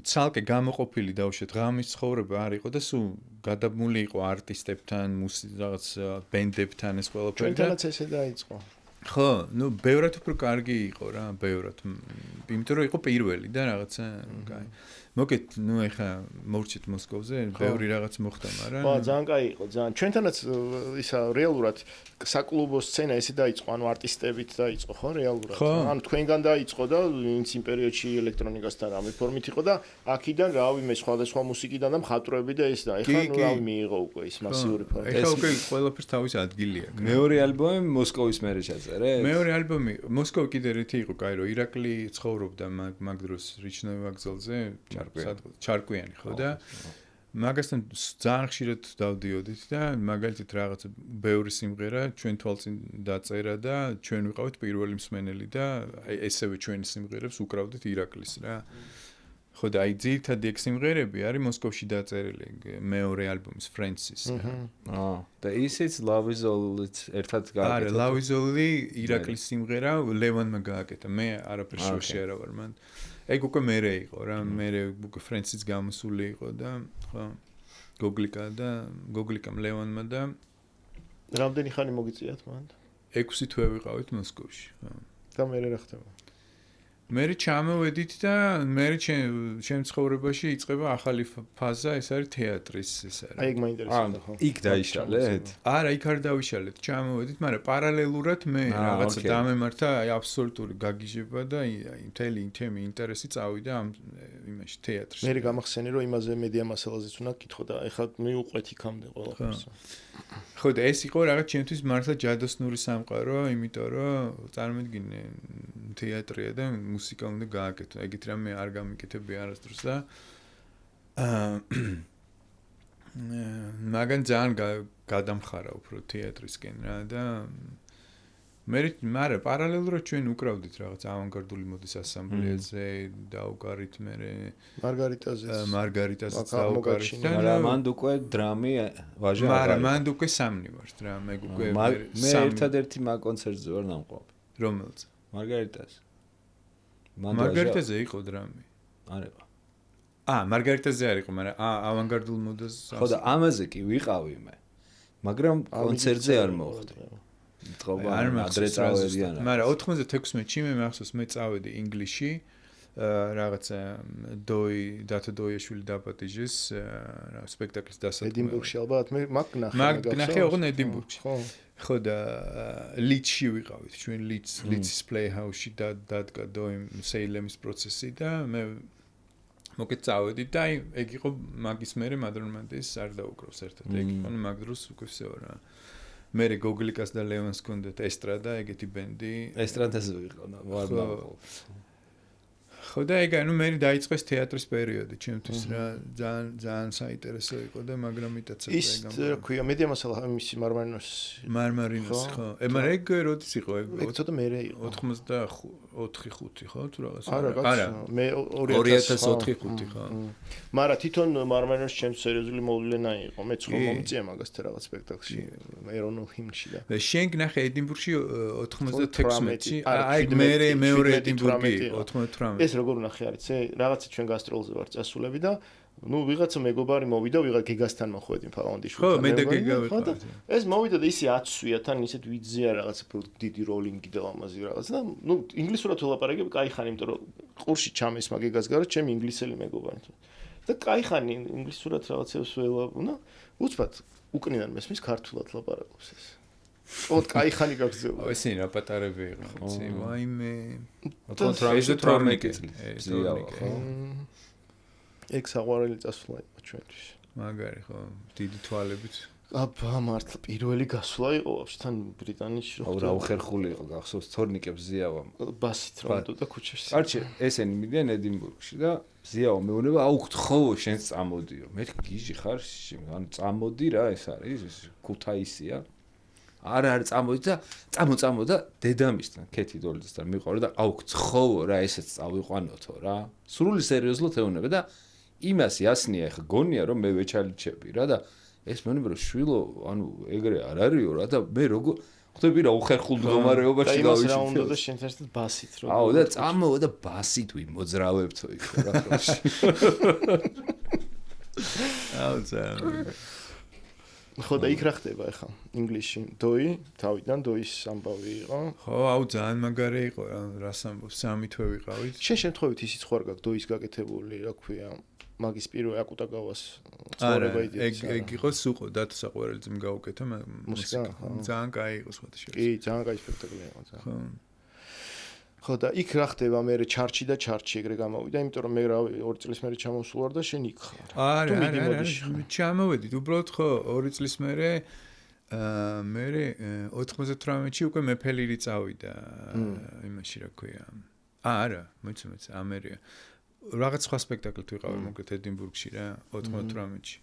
ცალკე გამოყოფილი დავუშვათ ღამის ცხოვრება არ იყო და სულ გადაბმული იყო არტისტებთან რაღაც ბენდებთან ეს ყველაფერი ჩვენთანაც ესე დაიწყო ხო, ნუ ბევრად უფრო კარგი იყო რა, ბევრად. იმიტომ რომ იყო პირველი და რაღაცა, კაი. მოგეთ, ნუ ეხა მოვrčit მოსკოვზე, ბევრი რაღაც მოხდა, მაგრამ ხო, ძალიან კაი იყო, ძალიან. ჩვენთანაც ისა რეალურად საკლუბო სცენა ესე დაიწყო, ანუ არტისტებით დაიწყო, ხო, რეალურად. ანუ თქვენგან დაიწყო და ვინც იმ პერიოდში ელექტრონიკასთან რამე ფორმით იყო და აქიდან რავი მე სხვადასხვა მუსიკიდან და მხატვრები და ეს და ეხლა ნუ რავი მიიღო უკვე ის მასიური ფორმატი. ეხლა უკვე ყველაფერს თავის ადგილი აქვს. მეორე ალბომი მოსკოვის მერე ჩაწერე? მეორე ალბომი მოსკოვი კიდე რითი იყო, კაი რომ ირაკლი ცხოვრობდა მაგ დროს რიჩნოვის ვокзалზე, ჩარკვიანი ხო და მაგასთან ძალიან ხშირად დავდიოდით და მაგალითად რაღაცა ბევრი სიმღერა ჩვენ თვალწინ დაწერა და ჩვენ ვიყავით პირველი მსმენელი და ესევე ჩვენი სიმღერებს უკრავდით ირაკლის რა. ხო და აი ძირითადი ეგ სიმღერები არის მოსკოვში დაწერილი მეორე ალბომის Francis. და ისიც Love is All-ით ერთად გააკეთა. არა, Love is All-ი ირაკლის სიმღერა ლევანმა გააკეთა. მე არაფერ შორში არა ვარ მან. ეგ უკვე მერე იყო რა, მერე უკვე Francis გამოსული იყო და ხო გოგლიკამ ლევანმა და რამდენი ხანი მოგიწიათ მან? 6 თვე ვიყავით მოსკოვში. და მერე რა ხდება? მერე ჩამოვედით და მერე ჩემ ცხოვრებაში იწყება ახალი ფაზა, ეს არის თეატრის ეს არის. აი ეგ მაინტერესებდა ხო? იქ დაიშალეთ? არა, იქ არ დავიშალეთ, ჩამოვედით, მაგრამ პარალელურად მე რაღაცა დამემართა აი აბსოლუტური გაგიჟება და აი მთელი თემი ინტერესი წავიდა ამ იმაში თეატრში. მე გამახსენე რომ იმაზე მედია მასალაზეც უნდა გითხო და ეხლა მიუყვეთ იქამდე ყველაფერს. ხო და ეს იყო რაღაც ჩემთვის მართლა ჯადოსნური სამყარო, იმიტომ რომ წარმოიდგინე თეატრია და მუსიკა უნდა გააკეთო. ეგეთ რამე არ გამიკეთებია არასდროს და მაგან ძალიან გადამხარა უფრო თეატრისკენ რა და მე პარალელურად ჩვენ უკრავდით რაღაც ავანგარდული მოდის ასამბლეაზე დაუკარით მე მარგარიტაზეც დაუკარით და მან უკვე დრამი ვაჟა მაგრამ მან უკვე სამნი ვარ რა მე უკვე მე ერთადერთი მაგ კონცერტზე ვარ ნამყოფი რომელზე მარგარიტაზე მარგარიტაზე იყო დრამი არ იყო მარგარიტაზე არ იყო მაგრამ ავანგარდულ მოდას ხო და ამაზე კი ვიყავი მე მაგრამ კონცერტზე არ მოხდი არ მახსოვს მაგრამ 96-ში მე მახსოვს მე წავედი ინგლისში რაღაცა დატა დოიაშვილი დაპატიჟეს სპექტაკლის დასაწყისად ედინბურგში ალბათ მე მაგ ნახე ოღონდ ედინბურგში ხო და ლიდში ვიყავით ჩვენ ლიდსის პლეიჰაუსში დადგა დოიმ სეილემის პროცესი და მე მოკეთ წავედი და ეგ იყო მაგის მერე მადრონმანდის არ დაუკრავს ერთად ეგ იყო მაგ დროს უკვე ვსეო რა მე გოგლიკას და ლევანს კონდეთ ესტრადა ეგეთი ბენდი ესტრადაზე ვიყო ვარნა ხო და ეგ ანუ მე დაიწყეს თეატრის პერიოდი ჩემთვის რა ძალიან საინტერესო იყო და მაგრამ იტაცა ეს რა ქვია მედია მასალა მისი მარმარინოს ხო მაგრამ ეგ როდის იყო ეგ ცოტა მერე იყო 84-5 ხო თუ რაღაც არა მე 2004-5 ხო მაგრამ თვითონ მარმარინოს ჩემს სერიოზული მოვლენა იყო მე ხო მომწია მაგასთან რაღაც სპექტაკლში ეროვნულ ჰიმნში და შენ გნახე ედინბურგში 96-ში აი მეორე ედინბურგი 98 ეს როგორ ნახე არის რაღაცა ჩვენ გასტროლზე ვარ წასულები და ნუ ვიღაცა მეგობარი მოვიდა ვიღაცა გეგასთან მოხვედი ფალონდიშვილთან ხო მე და გეგა ვიყავ ეს მოვიდა და ისე აცვია თან ისეთ ვიძია რაღაცა დიდი როლინგი და ამაზე რაღაც და ნუ ინგლისურად ველაპარაკები კაი ხანი იმიტომ რომ ყურში ჩამეს მაგეგას გარეთ ჩემი ინგლისელი მეგობარი და კაი ხანი ინგლისურად რაღაცებს ველაპარაკო უცბად უკნიდან მესმის ქართულად ლაპარაკობს ეს ოთ кай ხანი გაგზავნა. ესენი რა პატარები იყვნენ, იცი? ვაიმე. 18 წლის. ეგ საყვარელი წასვლა იყო ჩვენთვის. მაგარი ხო, დიდი თვალებით. აბა მართლა პირველი გასვლა იყო ვაფშე თან ბრიტანეთში რო. რა უხერხული იყო გახსოვს თორნიკებს ზიავა. ბასით რომ და ქუჩაში. კარჩე ესენი მიდიან ედინბურგში და ზიავა მეუბნება აუგთხოვო შენს წამოდიო. მე გიჟი ხარ, ანუ წამოდი რა ეს არის, ქუთაისია. არა წამოდი და წამო და დედამისთან ქეთი დოლიძესთან მიყავდა და აუგცხოვო რა ესეც წავიყვანოთო რა სრული სერიოზულად ეუბნება და იმას იასნია ხა გონია რომ მე ვეჩალიჩები რა და ეს მეუბნება რომ შვილო ანუ ეგრე არ არისო რა და მე როგორ ხვდები რა უხერხულ მდგომარეობაში გავიჩინე და იმას რა უნდა და შენ ერთად ბასით რო აუ და წამო და ბასით ვიმოძრავებთო იქ რა აუ ძა ხო და იქ რა ხდება ახლა ინგლისში დოი თავიდან დოის ამბავი იყო ხო აუ ძალიან მაგარი იყო რას ამბობს სამი თვე ვიყავით შენ შემთხვევით ისიც ხوار გაქვს დოის გაკეთებული რა ქვია მაგის პირველი აკუტაგავას ცხოვრება იდეა ეგ იყო სუყო დათო საყვარელიძემ გაუკეთა მუსიკა ძალიან კაი იყო სხვა შეიძლება კი ძალიან კაი სპექტაკლი იყო ძალიან ხო და იქ რა ხდება მე ჩარჩი და ჩარჩი ეგრე გამოვიდა იმიტომ რომ მე რა 2 წლის მერე ჩამოსულ ვარ და შენ იქ ხარ არა ჩამოვედით უბრალოდ ხო 2 წლის მერე მე 98-ში უკვე მეფელირი წავიდა იმაში რა ქვია არა მოიცემეთ ამერია რაღაც სხვა სპექტაკლით ვიყავი მოკლედ ედინბურგში რა 98-ში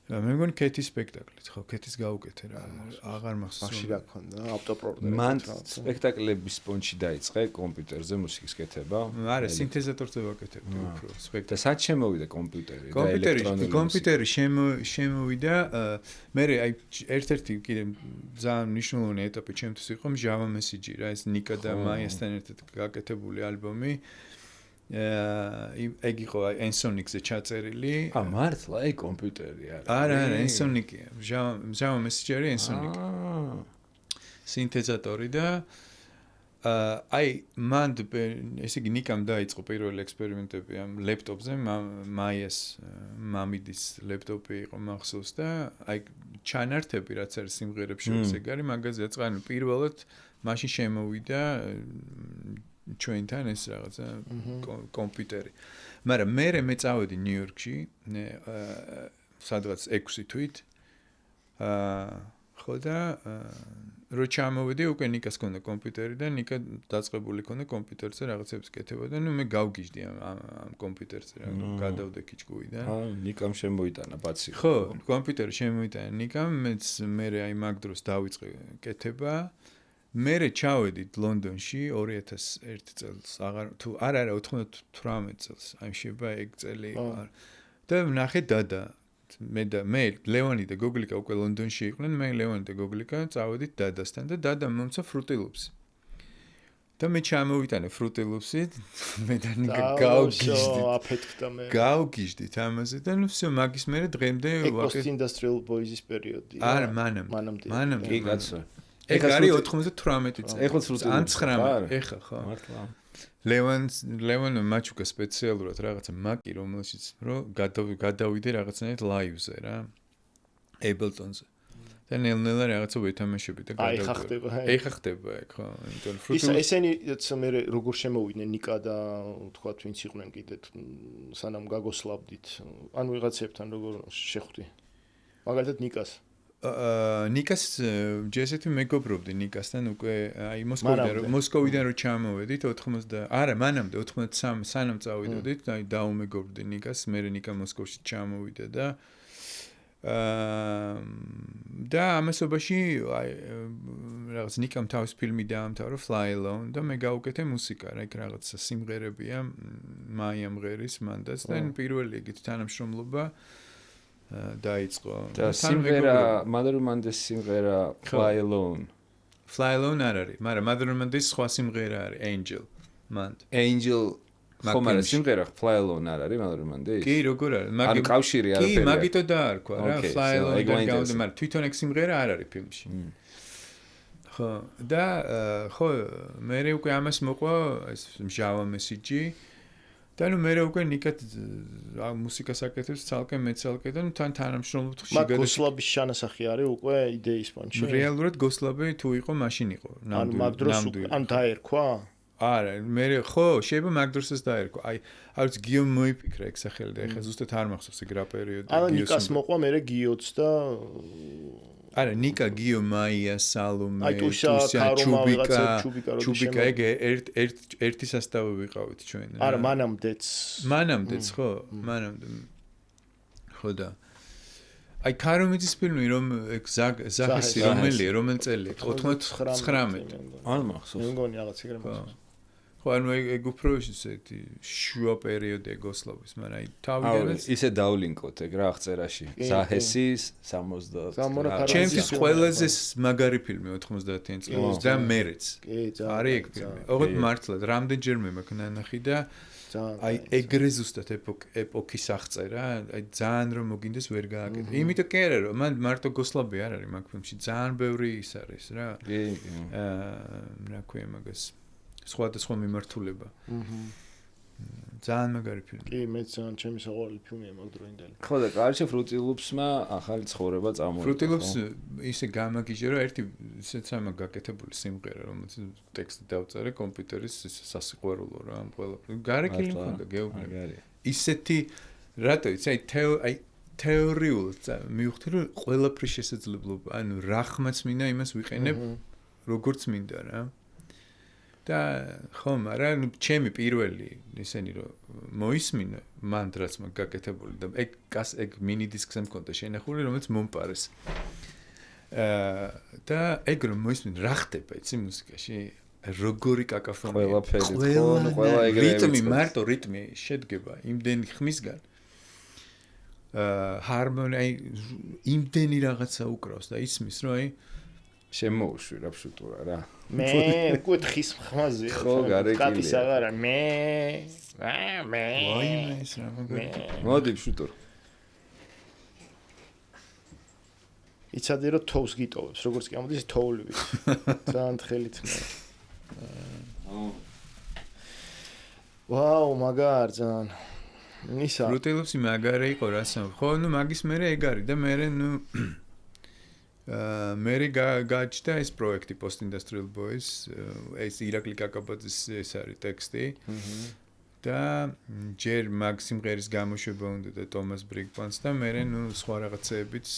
მე მგონი კეთის სპექტაკლით ხო კეთის გაუკეთე რა აღარ მახსოვს მაშინ რა ქონდა ავტოპროდუქცია მან სპექტაკლების პონჩი დაიწყე კომპიუტერზე მუსიკის კეთება არა სინთეზატორზე ვაკეთებდი უფრო სპექტაკლი სად შემოვიდა კომპიუტერი და ელექტრონული კომპიუტერი შემოვიდა მე აი ერთ-ერთი კიდე ძალიან მნიშვნელოვანი ეტაპი ჩემთვის იყო Java Message რა ეს ნიკა და მაიასთან ერთად გაკეთებული ალბომი ეგ იყო Ensonic-ზე ჩაწერილი. მართლა ეგ კომპიუტერი არის. არა, Ensonic-ია. Java Messenger-ი Ensonic. სინთეზატორი და აი მან ესე იგი ნიკამ დაიწყო პირველი ექსპერიმენტები ამ ლეპტოპზე, Maya-ს მამიდის ლეპტოპი იყო მახსოვს და აი ჩანართები რაც არის სიმღერებში ეგ არის მაგაზე აწყანი პირველად მაშინ შემოვიდა ჩვენთან ეს რაღაცა კომპიუტერი. მაგრამ მე წავედი ნიუ-იორკში, სადღაც 6 თვით. ხო და რო ჩამოვედი, უკვე ნიკას ქონდა კომპიუტერი და ნიკა დაწყებული ქონდა კომპიუტერზე რაღაცებს კეთება და ნუ მე გავგიჟდი ამ კომპიუტერზე რა, გადავდექი ჭკუიდან. ნიკამ შემოიტანა ბაცი. ხო, კომპიუტერი შემოიტანა ნიკამ, მეც მე აი მაგ დროს დავიწყე კეთება. მე ჩავედით ლონდონში 2001 წელს აღარ თუ არა 98 წელს აი შეიძლება ეგ წელი და ნახე დადა მე ლევანი და გოგლიკა უკვე ლონდონში იყვნენ მე ლევანი და გოგლიკა წავედით დადასთან და დადა მომცა Fruity Loops და მე ჩამოვიტანე Fruity Loops-ით მე და გავგიჟდით ამაზე და ნუ всё მაგის მერე დღემდე ვაკეთე Industrial Boys-ის პერიოდი არა მანამდე კი კაცო ეგ არის 98 წელი. ეხლა სრუტი. ან 19. ეხლა ხო. მართლა. ლევან მაჩუკა სპეციალურად რაღაცა მაკი რომელშიც რო გადავიდე რაღაცნაირად ლაივზე რა. Ableton-ზე. და ნელ-ნელა რაღაცა ვეთამაშები და გადავიდე. ეხლა ხდება ეგ ხო. იმიტომ რომ ესენი მე როგორ შემოვიდნენ ნიკა და თქვათ ვინც იყვნენ კიდე სანამ გაგოსლავდით. ან ვიღაცებთან როგორ შეხვდი. მაგალითად ნიკას ნიკას ჯესეთი მეგობრობდი ნიკასთან უკვე აი მოსკოვიდან რო ჩამოვედით 80 არა მანამდე 83 სანამ წავიდოდით აი დაუმეგობრდი ნიკას მე ნიკა მოსკოვში ჩამოვიდა და ამასობაში აი რაღაც ნიკამ თავის ფილმი დაამთავრა Fly Alone და მე გავუკეთე მუსიკა რა იქ რაღაცა სიმღერებია მაია მღერის მანდაც და პირველი ეგეთ თანამშრომლობა დაიწყო და სიმღერა მადრუმანდეს სიმღერა Fly Alone არ არის მაგრამ მადრუმანდეს სხვა სიმღერა არის Angel ხომ არა სიმღერა Fly Alone არ არის მადრუმანდეს კი როგორ არის ანუ კავშირი არაფერი კი მაგითო დაარქვა რა Fly Alone და გავდე მაგრამ თვითონ ეგ სიმღერა არ არის ფილმში ხო და ხო მე უკვე ამას მოყვა ეს Java Message და ნუ მე უკვე ნიკად მუსიკას აკეთებს ცალკე მეცალკე და ნუ თან თანამშრომლობთ შიგადაში. მაგ გოსლაბის შანასახი არის უკვე იდეის პონჩი. რეალურად გოსლაბი თუ იყო მაშინ იყო. ან მაგ დროს ან დაერქვა? არა, მე ხო, შეიძლება მაგ დროსაც დაერქვა. აი, არც გიომ მოიფიქრა ეგ სახელი და ეხლა ზუსტად არ მახსოვს ეგ რა პერიოდი გიოს. ან ნიკას მოყვა მე გიოც და არა ნიკა გიო მაია სალომე თუსია ჩუბიკა ეგ ერთი სასტავი ვიყავით ჩვენ არა მანამდეც ხო მანამდე ხო და აი კარომიძის ფილმი რომ ეგ ზახესი რომელი წელი 99 არ მახსოვს მე მგონი რაღაც ეგრე მახსოვს ხო ანუ ეგ უფრო ისეთი შუა პერიოდი გოსლოვის მაგრამ აი თავიდანაც ისე დავლინკოთ ეგ რა აღწერაში ზაჰესის 60 ჩემთვის ყველაზე მაგარი ფილმი 90-იან წლებში და მერეც არის ეგ ფილმი ოღონდ მართლა რამდენჯერმე მაქვს ნანახი და აი ეგრე ზუსტად ეპოქის აღწერა, აი ძალიან რომ მოგინდეს ვერ გააკეთე. იმიტომ კი არა რომ მან მარტო გოსლაბი არ არის მაგ ფილმში, ძალიან ბევრი ის არის რა. კი. რა ქვია მაგას? სხვადასხვა მიმართულება. ძალიან მაგარი ფილმი. კი, მე ძალიან ჩემი საყვარელი ფილმია მაგ დროინდელი. ხო და კარჩე Fruity Loops-მა ახალი ცხოვრება წამოიღო. Fruity Loops ისე გამაგიჟე რომ ერთი ისეც ამა გაკეთებული სიმღერა რომელიც ტექსტი დავწერე კომპიუტერის სასიყვარულო რა ამ ყველა. გარეკილი მქონდა გეუბნები. ისეთი რატო იცი აი თეორიულად მივხვდი რომ ყველაფრის შესაძლებლობა ანუ რა ხმაც მინდა იმას ვიყენებ როგორც მინდა რა. და ხომ არა ნუ ჩემი პირველი ისენი რომ მოისმინა მან რაც მაგ გაკეთებული და ეგ მინი დისკზე მქონდა შენახული რომელიც მომპარეს და ეგ რომ მოისმინა რა ხდება იცი მუსიკაში როგორი კაკაფონია ყველა ეგრე რიტმი მარტო რიტმი შედგება იმდენი ხმისგან ჰარმონია იმდენი რაღაცა უკრავს და ისმის რომ აი შემოუშვი რა ფშუტურა რა მე კუთხის ხმაზე ხო გარეკილია კატის აღარა მე ვაიმე ის რა მაგარი მოდი ფშუტურ იცადე რომ თოვს გიტოვებს როგორც კი ამოდის თოვლივით ძალიან თხელით მე ვაუ მაგარ ძალიან ისა Fruity Loops-ი მაგარი იყო რასამ ხო ნუ მაგის მერე ეგ არის და მერე ნუ მერე გაჩნდა ეს პროექტი Post Industrial Boys ეს ირაკლი კაკაბაძის ეს არის ტექსტი და ჯერ მაგ სიმღერის გამოშვება უნდა და ტომას ბრიგპანს და მერე ნუ სხვა რაღაცეებიც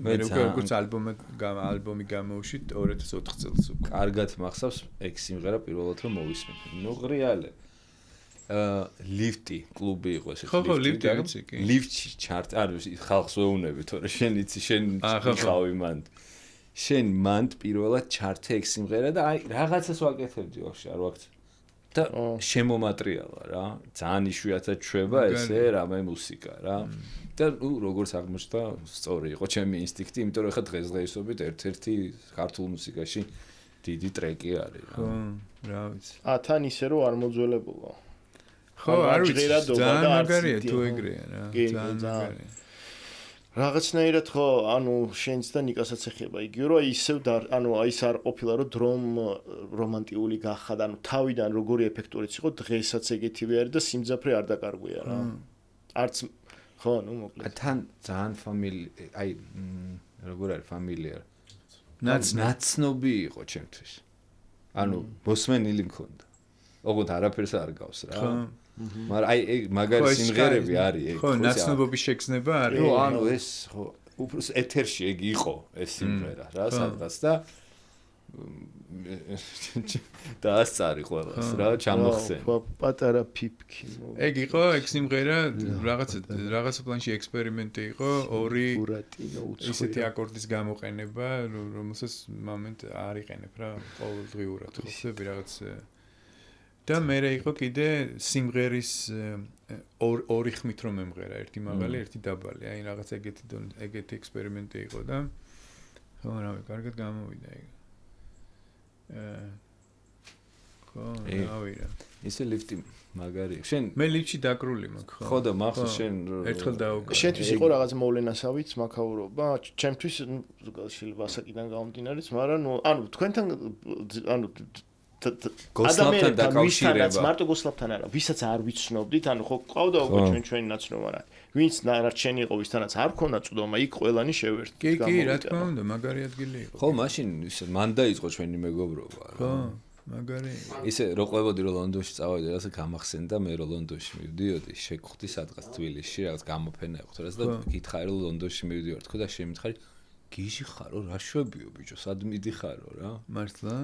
მერე უკვე როგორც ალბომი გამოუშვით 2004 წელს უკვე კარგად მახსოვს ეგ სიმღერა პირველად რომ მოვისმენთ ნუ ღრიალე ლიფტი კლუბი იყო ეს ხო ლიფტი არის კი ლიფტში ჩარტ არის ხალხს ვეუბნები თორე შენ იცი შენ ხავი მან შენ მან პირველად ჩარტე ეგ სიმღერა და აი რაღაცას ვაკეთებდი ვაფშე არ ვაქცე და შემომატრიალა რა ძალიან იშვიათად ჩვება ესე რამე მუსიკა რა და როგორც აღმოჩნდა სწორი იყო ჩემი ინსტინქტი იმიტომ რომ ხა დღესდღეობით ერთ-ერთი ქართულ მუსიკაში დიდი ტრეკი არის რა ხო რა ვიცი თან ისე რომ არ მოძველებულა ხო არ ვიცი ძალიან მაგარია თუ ეგრეა რა ძალიან მაგარია რაღაცნაირად ხო ანუ შენც და ნიკასაც ეხება იგივე რომ ისევ ანუ ის არ ყოფილა რომ დრომ რომანტიკული გახდა ანუ თავიდან როგორი ეფექტურიც იყო დღესაც ეგეთივე არის და სიმძაფრე არ დაკარგვია რა არც ხო ნუ მოკლედ თან ძალიან ფამილი აი როგორ არის familiar ნაცნობი იყო ჩემთვის ანუ მოსმენილი მქონდა ოღონდ არაფერს არ გავს რა მაგრამ აი მაგარი სიმღერები არის ეგ ხო ნაცნობობის შეგრძნება არის ხო ანუ ეს ხო უბრალოდ ეთერში ეგ იყო ეს სიმღერა რა სადღაც და ასარი ყველას რა ჩამოხსენ პატარა ფიფკი ეგ იყო ეგ სიმღერა რაღაცა პლანში ექსპერიმენტი იყო ორი ისეთი აკორდის გამოყენება რომელსაც მომენტ არ იყენებ რა ყოველდღიურად ხსები რაღაც და მერე იყო კიდე სიმღერის ორი ხმით რომ ემღერა ერთი მაღალი ერთი დაბალი აი რაღაც ეგეთი ექსპერიმენტი იყო და ხო რავი კარგად გამოვიდა ეგ ხო რავი რა ისე ლიფტი მაგარი შენ მე ლიფტში დაკრული მაქვს ხო და მახსოვს შენ ერთხელ დაუკრა შენთვის იყო რაღაც მოვლენასავით მაქაურობა ჩემთვის შეიძლება ასაკიდან გამომდინარეც მაგრამ ანუ თქვენთან ანუ გოსლავთან დაკავშირება მარტო გოსლავთან არა ვისაც არ ვიცნობდით ანუ ხო ყავდა უკვე ჩვენი ნაცნობარა ვინც ნარჩენი იყო ვისთანაც არ ქონდა წვდომა იქ ყველანი შევერთით კი რა თქმა უნდა მაგარი ადგილი იყო ხო მაშინ ისე მან დაიწყო ჩვენი მეგობრობა რა ხო მაგარი ისე რო ყვებოდი რომ ლონდონში წავედი რაღაცა გამახსენდა მე რომ ლონდონში მივდიოდი შეგხვდი სადღაც თბილისში რაღაც გამოფენა იყო თორემ და გითხარი რომ ლონდონში მივდივარ თქო და შემითხარი გიჟი ხარო რა შვებიო ბიჭო სად მიდიხარო რა მართლა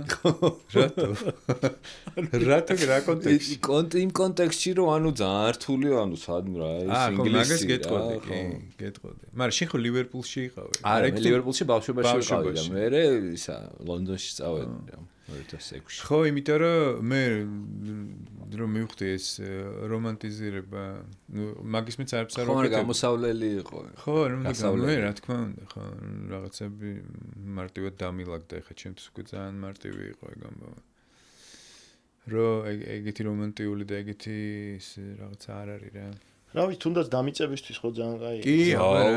რატო რა კონტექსტი იმ კონტექსტში რომ ანუ ძალიან რთული ანუ სად რა ის ინგლისი გეტყოდი მაგრამ შენ ხო ლივერპულში იყავი არა მე ლივერპულში ბავშვობაში ვიყავი და მე ისა ლონდონში წავედი რა 2006-ში ხო იმიტომ რომ მე რომ მივხვდი ეს რომანტიზირება მაგის მეც არც არ ვაკეთებ ხო გამოსავლელი იყო ხო მე რა თქმა უნდა ხო რაღაცები მარტივად დამილაგდა ეხა ჩემთვის უკვე ძალიან მარტივი იყო ეგ ამბავი რომ ეგეთი რომანტიული და ეგეთი რაღაცა არ არის რა. რა ვიცი, თუნდაც დამიწებისთვის ხო ძალიან კაი. კი,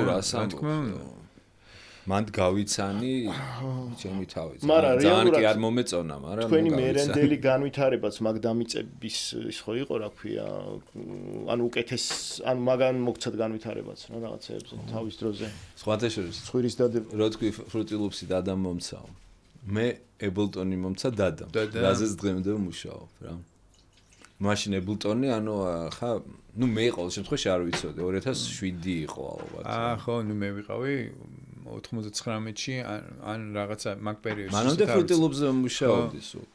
რა თქმა უნდა. მანდ გავიცანი ჩემი თავი. ძალიან კი არ მომეწონა, მაგრამ თქვენი მერენდელი განვითარებაც მაგ დამიწების ის ხო იყო, რა ქვია, ანუ უკეთეს, ანუ მაგან მოგცათ განვითარებაც რა რაღაცეებზე თავის დროზე. სხვათა შორის ცხვირის დადება. რო თქვი Fruity Loops-ი დადამ მომცაო. მე Ableton-ი მომცა დადამ. რაზეც დღემდე მუშაობ რა. მაშინ Ableton-ი ანუ ხა ნუ მე ყოველ შემთხვევაში არ ვიცოდი 2007 იყო ალბათ. ხო, ნუ მე ვიყავი 99-ში ან რაღაცა მაგ პერიოდში. მანამდე Fruity Loops-ზე მუშაობდი სულ.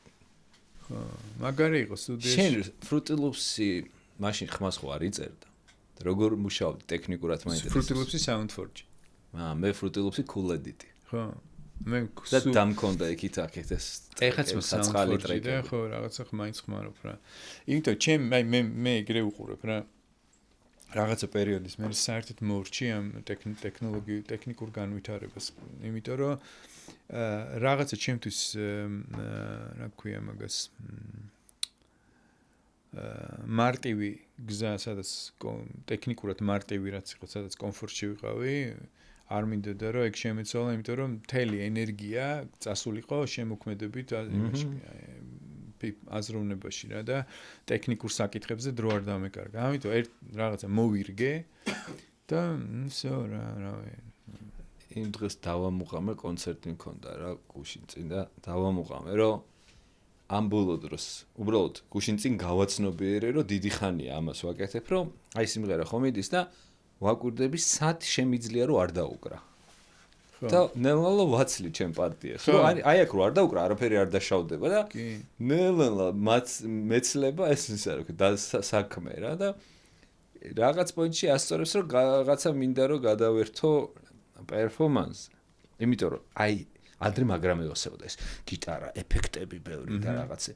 ხო, მაგარი იყო სტუდიაში. შენ Fruity Loops-ი მაშინ ხმას ხო არ იწერდა. როგორ მუშაობდი ტექნიკურად მაინტერესებს. Fruity Loops-ი SoundForge. მე Fruity Loops-ი Cool Edit-ი. ხო. მე და დამქონდა იქით-აქეთ ეს ეხაც SoundForge და ხო რაღაცა მაინც ხმარობ რა. იმიტომ მე ეგრე ვუყურებ რა. რაღაცა პერიოდის მე საერთოდ მორჩი ამ ტექნიკურ განვითარებას. იმიტომ რომ რაღაცა ჩემთვის რა ქვია მაგას მარტივი გზა, სადაც ტექნიკურად მარტივი რაც იყო, სადაც კომფორტში ვიყავი, არ მინდოდა რომ ეგ შემეცვალა, იმიტომ რომ მთელი ენერგია წასულიყო შემოქმედებით აზროვნებაში რა და ტექნიკურ საკითხებზე დრო არ დამეკარგა. ამიტომ რაღაცა მოვირგე და всё რა ვიცი. იმ დღეს დავამუყამე კონცერტი მქონდა რა გუშინ წინ და დავამუყამე რომ ამ ბოლო დროს უბრალოდ გუშინ წინ გავაცნობიერე რომ დიდი ხანია ამას ვაკეთებ რომ აი სიმღერა ხომ მიდის და ვაკვირდები სად შემიძლია რომ არ დაუკრა. და ნელა ვაცლი ჩემ პარტიას. რომ აი აქ რო არ დაუკრა, არაფერი არ დაშავდება და ნელა მეცლება ეს ისე რა და საქმე რა და რაღაც პოინტში ასწორებს რომ რაღაცა მინდა რომ გადავერთო პერფორმანსი. იმიტომ რომ აი ადრე მაგრამე ვასწავდა ეს გიტარა, ეფექტები ბევრი და რაღაცე.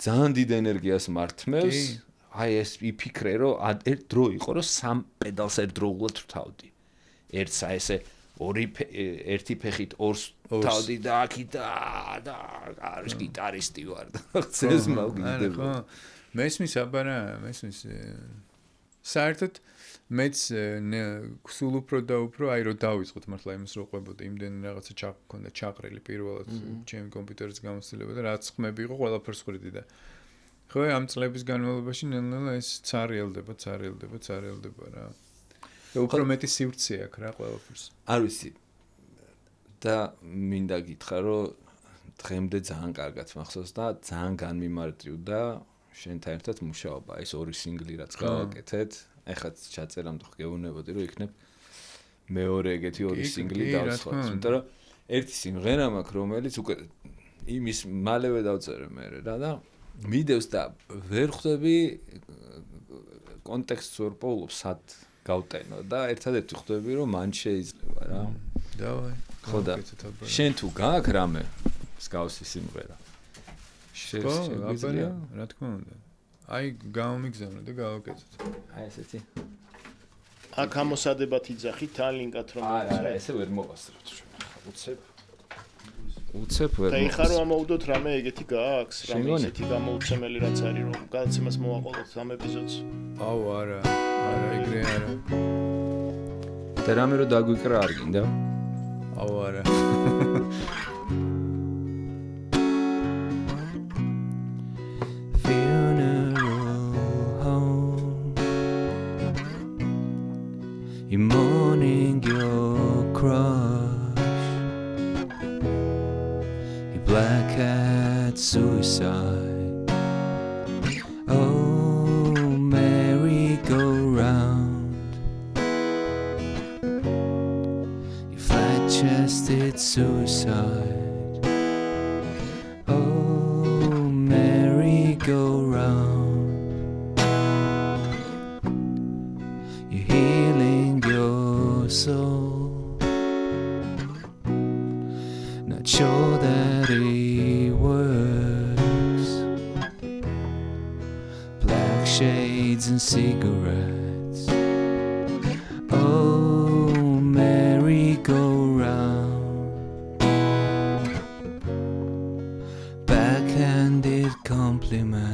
ძალიან დიდ ენერგიას მართმევს. აი ეს იფიქრე რომ ერთ დრო იყო რომ სამ პედალს ერთდროულად ვთავდი. ერთსა ესე ერთი ფეხით ორს თავდი და აქით და არის გიტარისტი ვარ და ხცეს მაგიდე. ხო. მესმის აბარა, მესმის საერთოდ მეც სულ უფრო და უფრო აი რომ დავიწყოთ მართლა იმას რო ყვებოდა იმდენ რაღაცა ჩაყონდა ჩაყრილი პირველად ჩემი კომპიუტერის გამოცდილება და რაც ხმები იყო ყველაფერს ხვდები და ხო ამ წლების განმავლობაში ნელ-ნელა ეს წარიელდება რა. და უფრო მეტი სივრცე აქვს რა ყველაფერს. არ ვიცი. და მინდა გითხრა რომ დღემდე ძალიან კარგად მახსოვს და ძალიან განმიმარტივდა შენთან ერთად მუშაობა. ეს ორი სინგლი რაც გავაკეთეთ, ეხლა ჩაწერამ და გეუბნებოდი რომ იქნებ მეორე ეგეთი ორი სინგლი დავსხოთ. იმიტომ რომ ერთი სიმღერა მაქვს რომელიც უკვე იმის მალევე დავწერე მე რა და მიდევს და ვერ ხვდები კონტექსტს ვერ პოულობს სად გავტენო და ერთადერთი ხვდები რომ მან შეიძლება რა. დავაი. ხო და შენ თუ გაქვს რამე მსგავსი სიმღერა. შეგვიძლია რა თქმა უნდა. აი გამომიგზავნე და გავაკეთოთ. აი ესეთი. აქ ამოსადებად იძახით თან ლინკად რომ არა, ესე ვერ მოვასწრებთ ჩვენ ახლა უცებ ვერ. და ეხლა რომ ამოვდოთ რამე ეგეთი გააქვს, რამე ისეთი გამოუცემელი რაც არის რომ გადაცემას მოვაყოლოთ ამ ეპიზოდს. აუ არა ეგრე არა. და რამე რომ დაგვიკრა არ გინდა? აუ არა. In mourning your crush, you black hat suicide. Oh, merry-go-round, you flat-chested suicide. Oh, merry-go-round. Soul, not sure that it works. Black shades and cigarettes. Oh, merry-go-round. Backhanded compliment.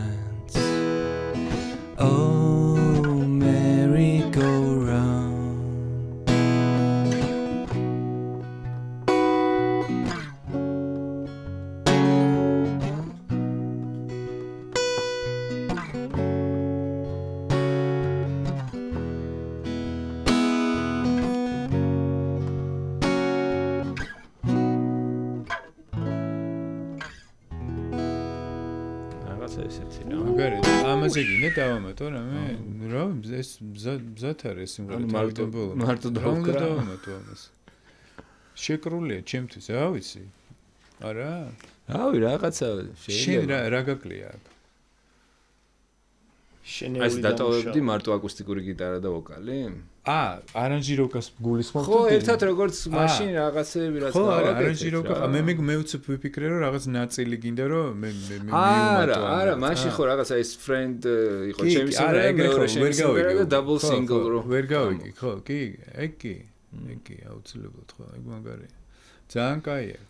რაღაცა ესეთი რა. მაგარი, ამაზე გინდა დავამატო რამე? რა, ეს მზად არის სიმღერა თავიდან ბოლომდე. მარტო დავამატო ამას. შეკრულია ჩემთვის, რა ვიცი. არა? რავი, რაღაცა შენ რა გაკლია აქ? შენეული დატოვებდი მარტო აკუსტიკური გიტარა და ვოკალი? არანჟიროვკას გულისხმობ? ხო, ერთად როგორც მაშინ რაღაცები რაც გავაკეთე. ხო, არანჟიროვკა, მე უცებ ვიფიქრე რომ რაღაც ნაწილი გინდა რომ მე მივუმატო. არა, მაშინ ხო რაღაცა ეს friend იყო ჩემი სიმღერა, მეორე ჩემი სიმღერა და double single რო. ვერ გავიგე, ხო, კი, ეგ კი, აუცილებლად ხო, ეგ მაგარია. ძალიან კაია.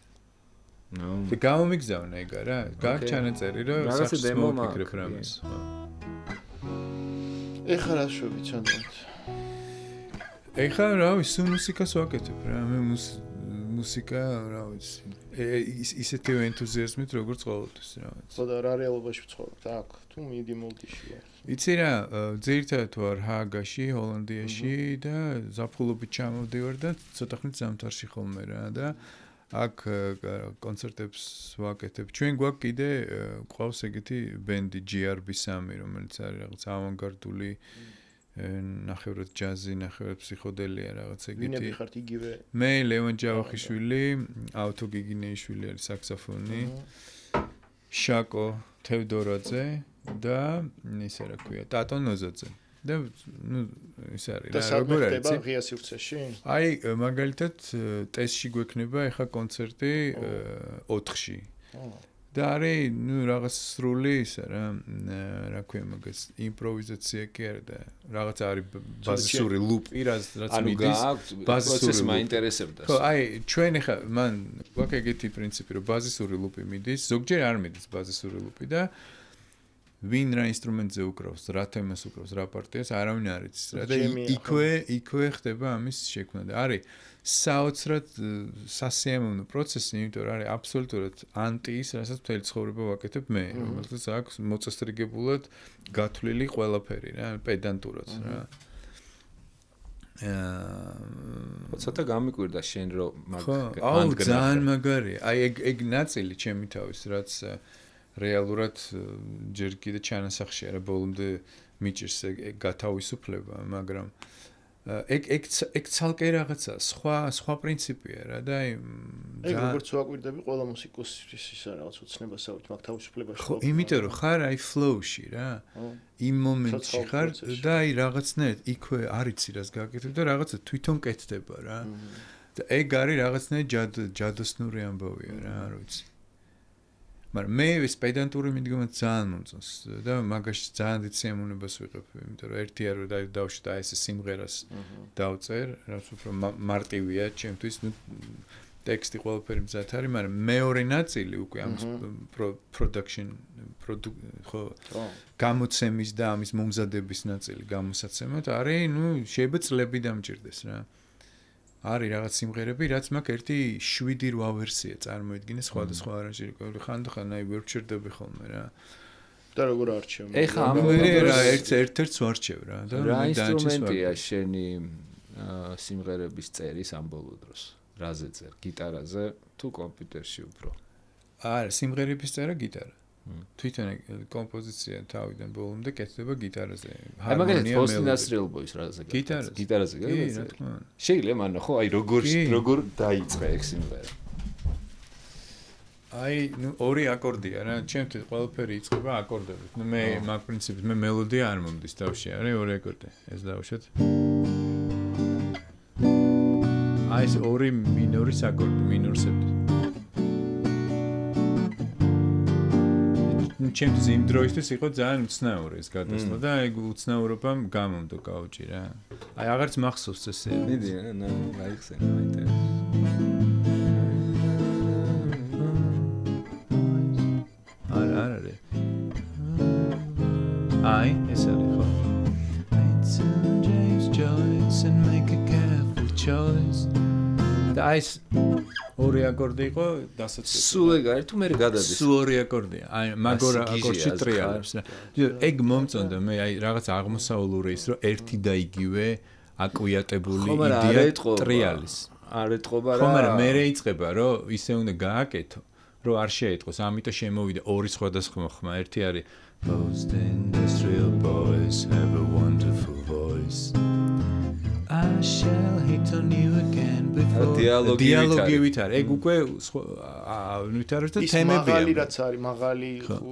და გამომიგზავნა ეგ რა, გაქვს ჩანაწერი რომ რაღაცა დემო მოვიფიქრებ რამეს. ეხლა რა შვებით ჩანდოთ? ეხლა რა ვიცი, მუსიკას ვაკეთებ რა, მე მუსიკა რა ვიცი. ისეთი ენთუზიაზმით როგორც ყოველთვის რა ვიცი. ხო და რა რეალობაში ვცხოვრობთ აქ თუ მიდი მოლდიში ვარ? იცი რა, ძირითადად ვარ ჰააგაში, ჰოლანდიაში და ზაფხულობით ჩამოვდივარ და ცოტა ხნით ზამთარში ხოლმე რა და აქ კონცერტებს ვაკეთებ. ჩვენ გვაქვს კიდე ყავს ეგეთი ბენდი GRB3, რომელიც არის რაღაც ავანგარდული ნახევრად ჯაზი, ნახევრად ფსიქოდელია რაღაც ეგეთი. ვინები ხართ იგივე? მე ლევან ჯავახიშვილი, ავთო გიგინეიშვილი არის საქსოფონი. შაკო თევდორაძე და ისე რა ქვია, ტატო ნოზაძე. და ის არის რა როგორ არის? და ღია სივრცეში? აი, მაგალითად ტესტში გვექნება ახლა კონცერტი 4-ში. და არის, რაღაც სრული ისა რა ქვია მაგას, იმპროვიზაცია კი არა და რაღაც არის ბაზისური ლუპი, რაც მიდის, ბაზისური მაინტერესებდა. ხო, აი, ჩვენ ახლა მან გვაქვს ეგეთი პრინციპი, რომ ბაზისური ლუპი მიდის, ზოგჯერ არ მიდის ბაზისური ლუპი და ვინ რა ინსტრუმენტზე უკრავს, რა თემას უკრავს, რა პარტიას, არავინ არ იცის რა და იქვე ხდება ამის შექმნა და არის საოცრად სასიამოვნო პროცესი, იმიტომ რომ არის აბსოლუტურად ანტი ის, რასაც მთელი ცხოვრება ვაკეთებ მე, რომელსაც აქვს მოწესრიგებულად გათვლილი ყველაფერი რა, პედანტურად რა. ცოტა გამიკვირდა შენ რომ აუ ძალიან მაგარია. აი ეგ ნაწილი ჩემი თავის, რაც რეალურად ჯერ კიდე ჩანასახშია რა ბოლომდე მიჭირს ეგ გათავისუფლება, მაგრამ ეგ ცალკე რაღაცა სხვა პრინციპია რა და აი ეგ როგორც ვაკვირდები ყველა მუსიკოსის ისა რაღაც უცნებას აქვს მაგ თავისუფლებაში. ხო, იმიტომ რომ ხარ აი flow-ში რა. იმ მომენტში ხარ და აი რაღაცნაირად იქვე არ იცი რას გააკეთებ და რაღაცა თვითონ კეთდება რა. და ეგ არის რაღაცნაირად ჯადოსნური ამბავია რა, არ ვიცი. მაგრამ მე ეს პედანტური მიდგომა ძალიან მომწონს და მაგაში ძალიან დიდ სიამოვნებას ვიღებ, იმიტომ რომ ერთი არ დავშვა ეს სიმღერას დავწერ, რაც უფრო მარტივია ჩემთვის, ტექსტი ყველაფერი მზად არის, მაგრამ მეორე ნაწილი უკვე ამის production ხო გამოცემის და ამის მომზადების ნაწილი გამოსაცემად არის, შეიძლება წლები დამჭირდეს რა. არის რაღაც სიმღერები, რაც მაქვს ერთი 7-8 ვერსია წარმოიდგინე სხვადასხვა არანჟირებული ხანდახან აი ვერ ვჩერდები ხოლმე რა. და როგორ არჩევ? ეხა ამ რა ერთ-ერთს ვარჩევ რა და რა ინსტრუმენტია შენი სიმღერების წერის ამ ბოლო დროს? რაზე წერ? გიტარაზე თუ კომპიუტერში უფრო? არა, სიმღერების წერა გიტარა. თვითონ კომპოზიცია თავიდან ბოლომდე კეთდება გიტარაზე. აი მაგალითად ფოსტინასრიელბოის რაზე გიტარაზე? გიტარაზე გაგიწევ? შეიძლება მანო ხო აი როგორ დაიწყე ეგ სიმღერა? აი ორი აკორდია რა, ჩემთვის ყველაფერი იწყება აკორდებით. მე მაგ პრინციპით მე მელოდია არ მომდის თავში, არის ორი აკორდი. ეს დავუშვათ. აი ეს ორი მინორის აკორდი, მინორ სეპტი. ჩემთვის იმ დროისთვის იყო ძალიან უცნაური ეს გადასვლა და ეგ უცნაურობამ გამომდო კაუჭი რა. აი აღარც მახსოვს ესე. მიდი რა, გაიხსენე მაინტერესებს. არა. აი ეს არის ხო. James Joyce and make a careful choice. და ეს ორი აკორდი იყო დასაწყისი. სულ ეგ არის თუ მე გადადის? სულ ორი აკორდია. აი მაგორ აკორდში ტრიალებს რა. ეგ მომწონდა მე აი რაღაც აღმოსავლური ის რომ ერთი და იგივე აკვიატებული იდეა ტრიალის. არ ეთყობა რა. ხო, მაგრამ მე რეიწყება რომ ისე უნდა გააკეთო რომ არ შეიტყოს, ამიტომ შემოვიდა ორი სხვადასხვა ხმა. ერთი არის Post-industrial boys have a wonderful voice. I shall hit on you again before dialogi ვითარ. ეგ უკვე ვითარ და თემებია. მაღალი რაც არის, მაღალი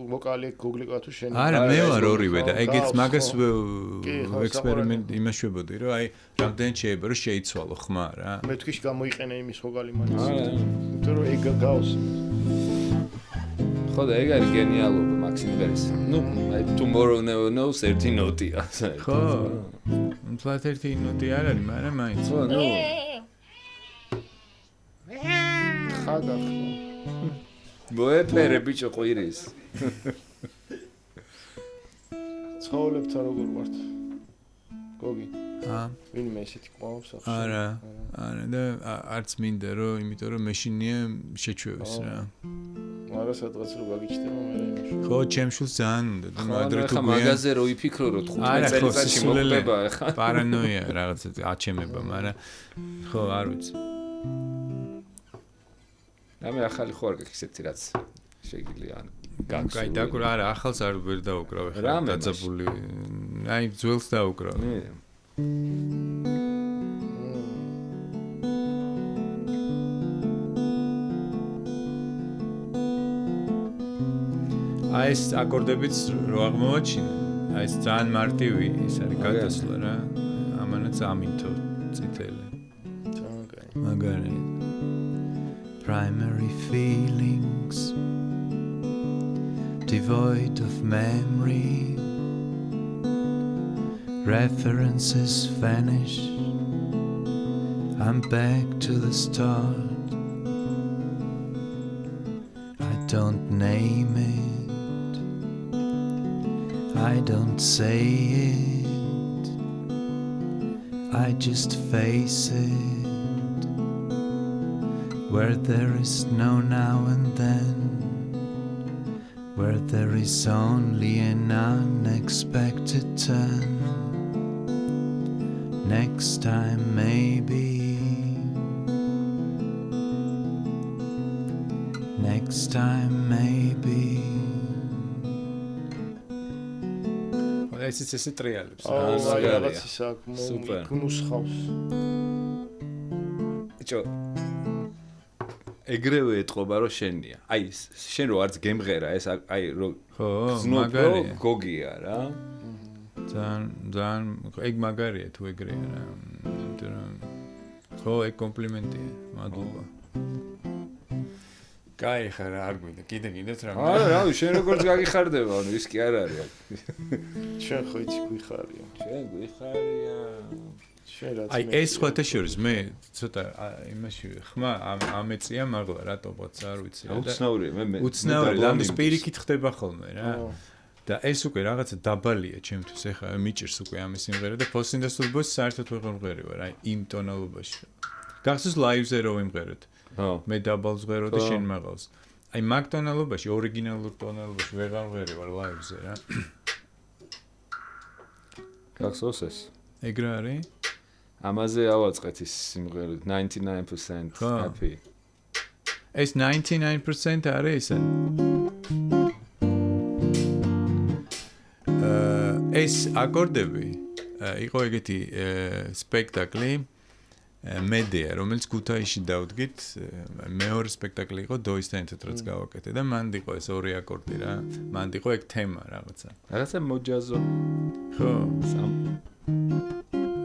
ვოკალი გუგლიკა თუ შენ. არა, მე ვარ ორივე და ეგეც მაგას ექსპერიმენტ იმაშვებოდი, რომ აი რამდენი შეიძლება რომ შეიცვალო ხმა რა. მე თქვი გამოიყენე იმის ვოკალი მაინც. იმიტომ რომ ეგ გავს. ხო და ეგ არის გენიალობა მაქსიმერის. ნუ აი tomorrow never knows 13 ნოტია. ხო. მთლად 13 ნოტი არ არის, მაგრამ მაინც. ხო, ნუ. ხადა. მოეფერე ბიჭო ყვირის. ცხოვრებთან როგორ ვართ? გოგი. ვინმე ესეთი ყვავს ახლა? არა და არც მინდა რომ იმიტომ რომ მეშინია შეჩვევის რა. არა სადღაც რო გაგიჩნდება მე იმაში. ხო, ჩემშულს ძალიან უნდა და მაგდრე თუ მაგაზე რო იფიქრო რომ 15 წელიწადში მოხდება ახლა. პარანოია რაღაცა აჩემება, მაგრამ ხო, არ ვიცი. მე ახალი ხო არ გაქვს ესეთი რაც შეიძლება ან გაქვს. კაი, დაკვრა არა, ახალს არ ვერ დაუკრავ ახლა დაძაბული. აი, ძველს დაუკრავ. აი ეს აკორდებიც რო აღმოვაჩინე, აი ეს ძალიან მარტივი ის არის გადასვლა რა. ამანაც ამინთო წითელი. ძალიან კაი. მაგარი. Primary feelings devoid of memory, references vanish, I'm back to the start, I don't name it, I don't say it, I just face it, where there is no now and then, where there is only an unexpected turn. Next time maybe, next time maybe. ეს ის ტრიალებს. რაღაც ის აქ მოგნუსხავს. ბიჭო ეგრევე ეთყობა რომ შენია. აი შენ რო არც გემღერა ეს აი რო ხო, მაგარია. გოგია რა. ძალიან ეგ მაგარია თუ ეგრეა რა. იმიტომ რომ ხო ეგ კომპლიმენტია. მადლობა. კაი ხარ არ გვინდა. კიდევ რა. არა, რავი, შენ როგორც გაგიხარდება, ანუ ის კი არ არის. შენ ხო იცი გვიხარია. შენ გვიხარია. აი ეს სხვათა შორის მე ცოტა იმაში ხმა ამეწია მაღლა რატომაც არ ვიცი რა. უცნაურია მე უცნაური ამის პირიქით ხდება ხოლმე რა. და ეს უკვე რაღაცა დაბალია ჩემთვის ეხლა მიჭირს უკვე ამის სიმღერა და Post-industrial boys საერთოდ ვეღარ მღერი ვარ აი იმ ტონალობაში. გახსოვს live-ზე რო ვიმღერეთ. მე დაბალს ვღერო და შენ მაღალს. აი მაგ ტონალობაში, ორიგინალურ ტონალობაში ვეღარ მღერი ვარ live-ზე რა. გახსოვს ეს? ეგ რა არის? ამაზე ავაწყეთ ის სიმღერა 99% happy. ეს 99% არის ესა. ეს აკორდები იყო ეგეთი სპექტაკლი მედია, რომელიც ქუთაისში დავდგით. მეორე სპექტაკლი იყო დოისთან ერთად რაც გავაკეთე და მანდ იყო ეს ორი აკორდი რა. მანდ იყო ეგ თემა რაღაცა. რაღაცა მოჯაზო. ხო,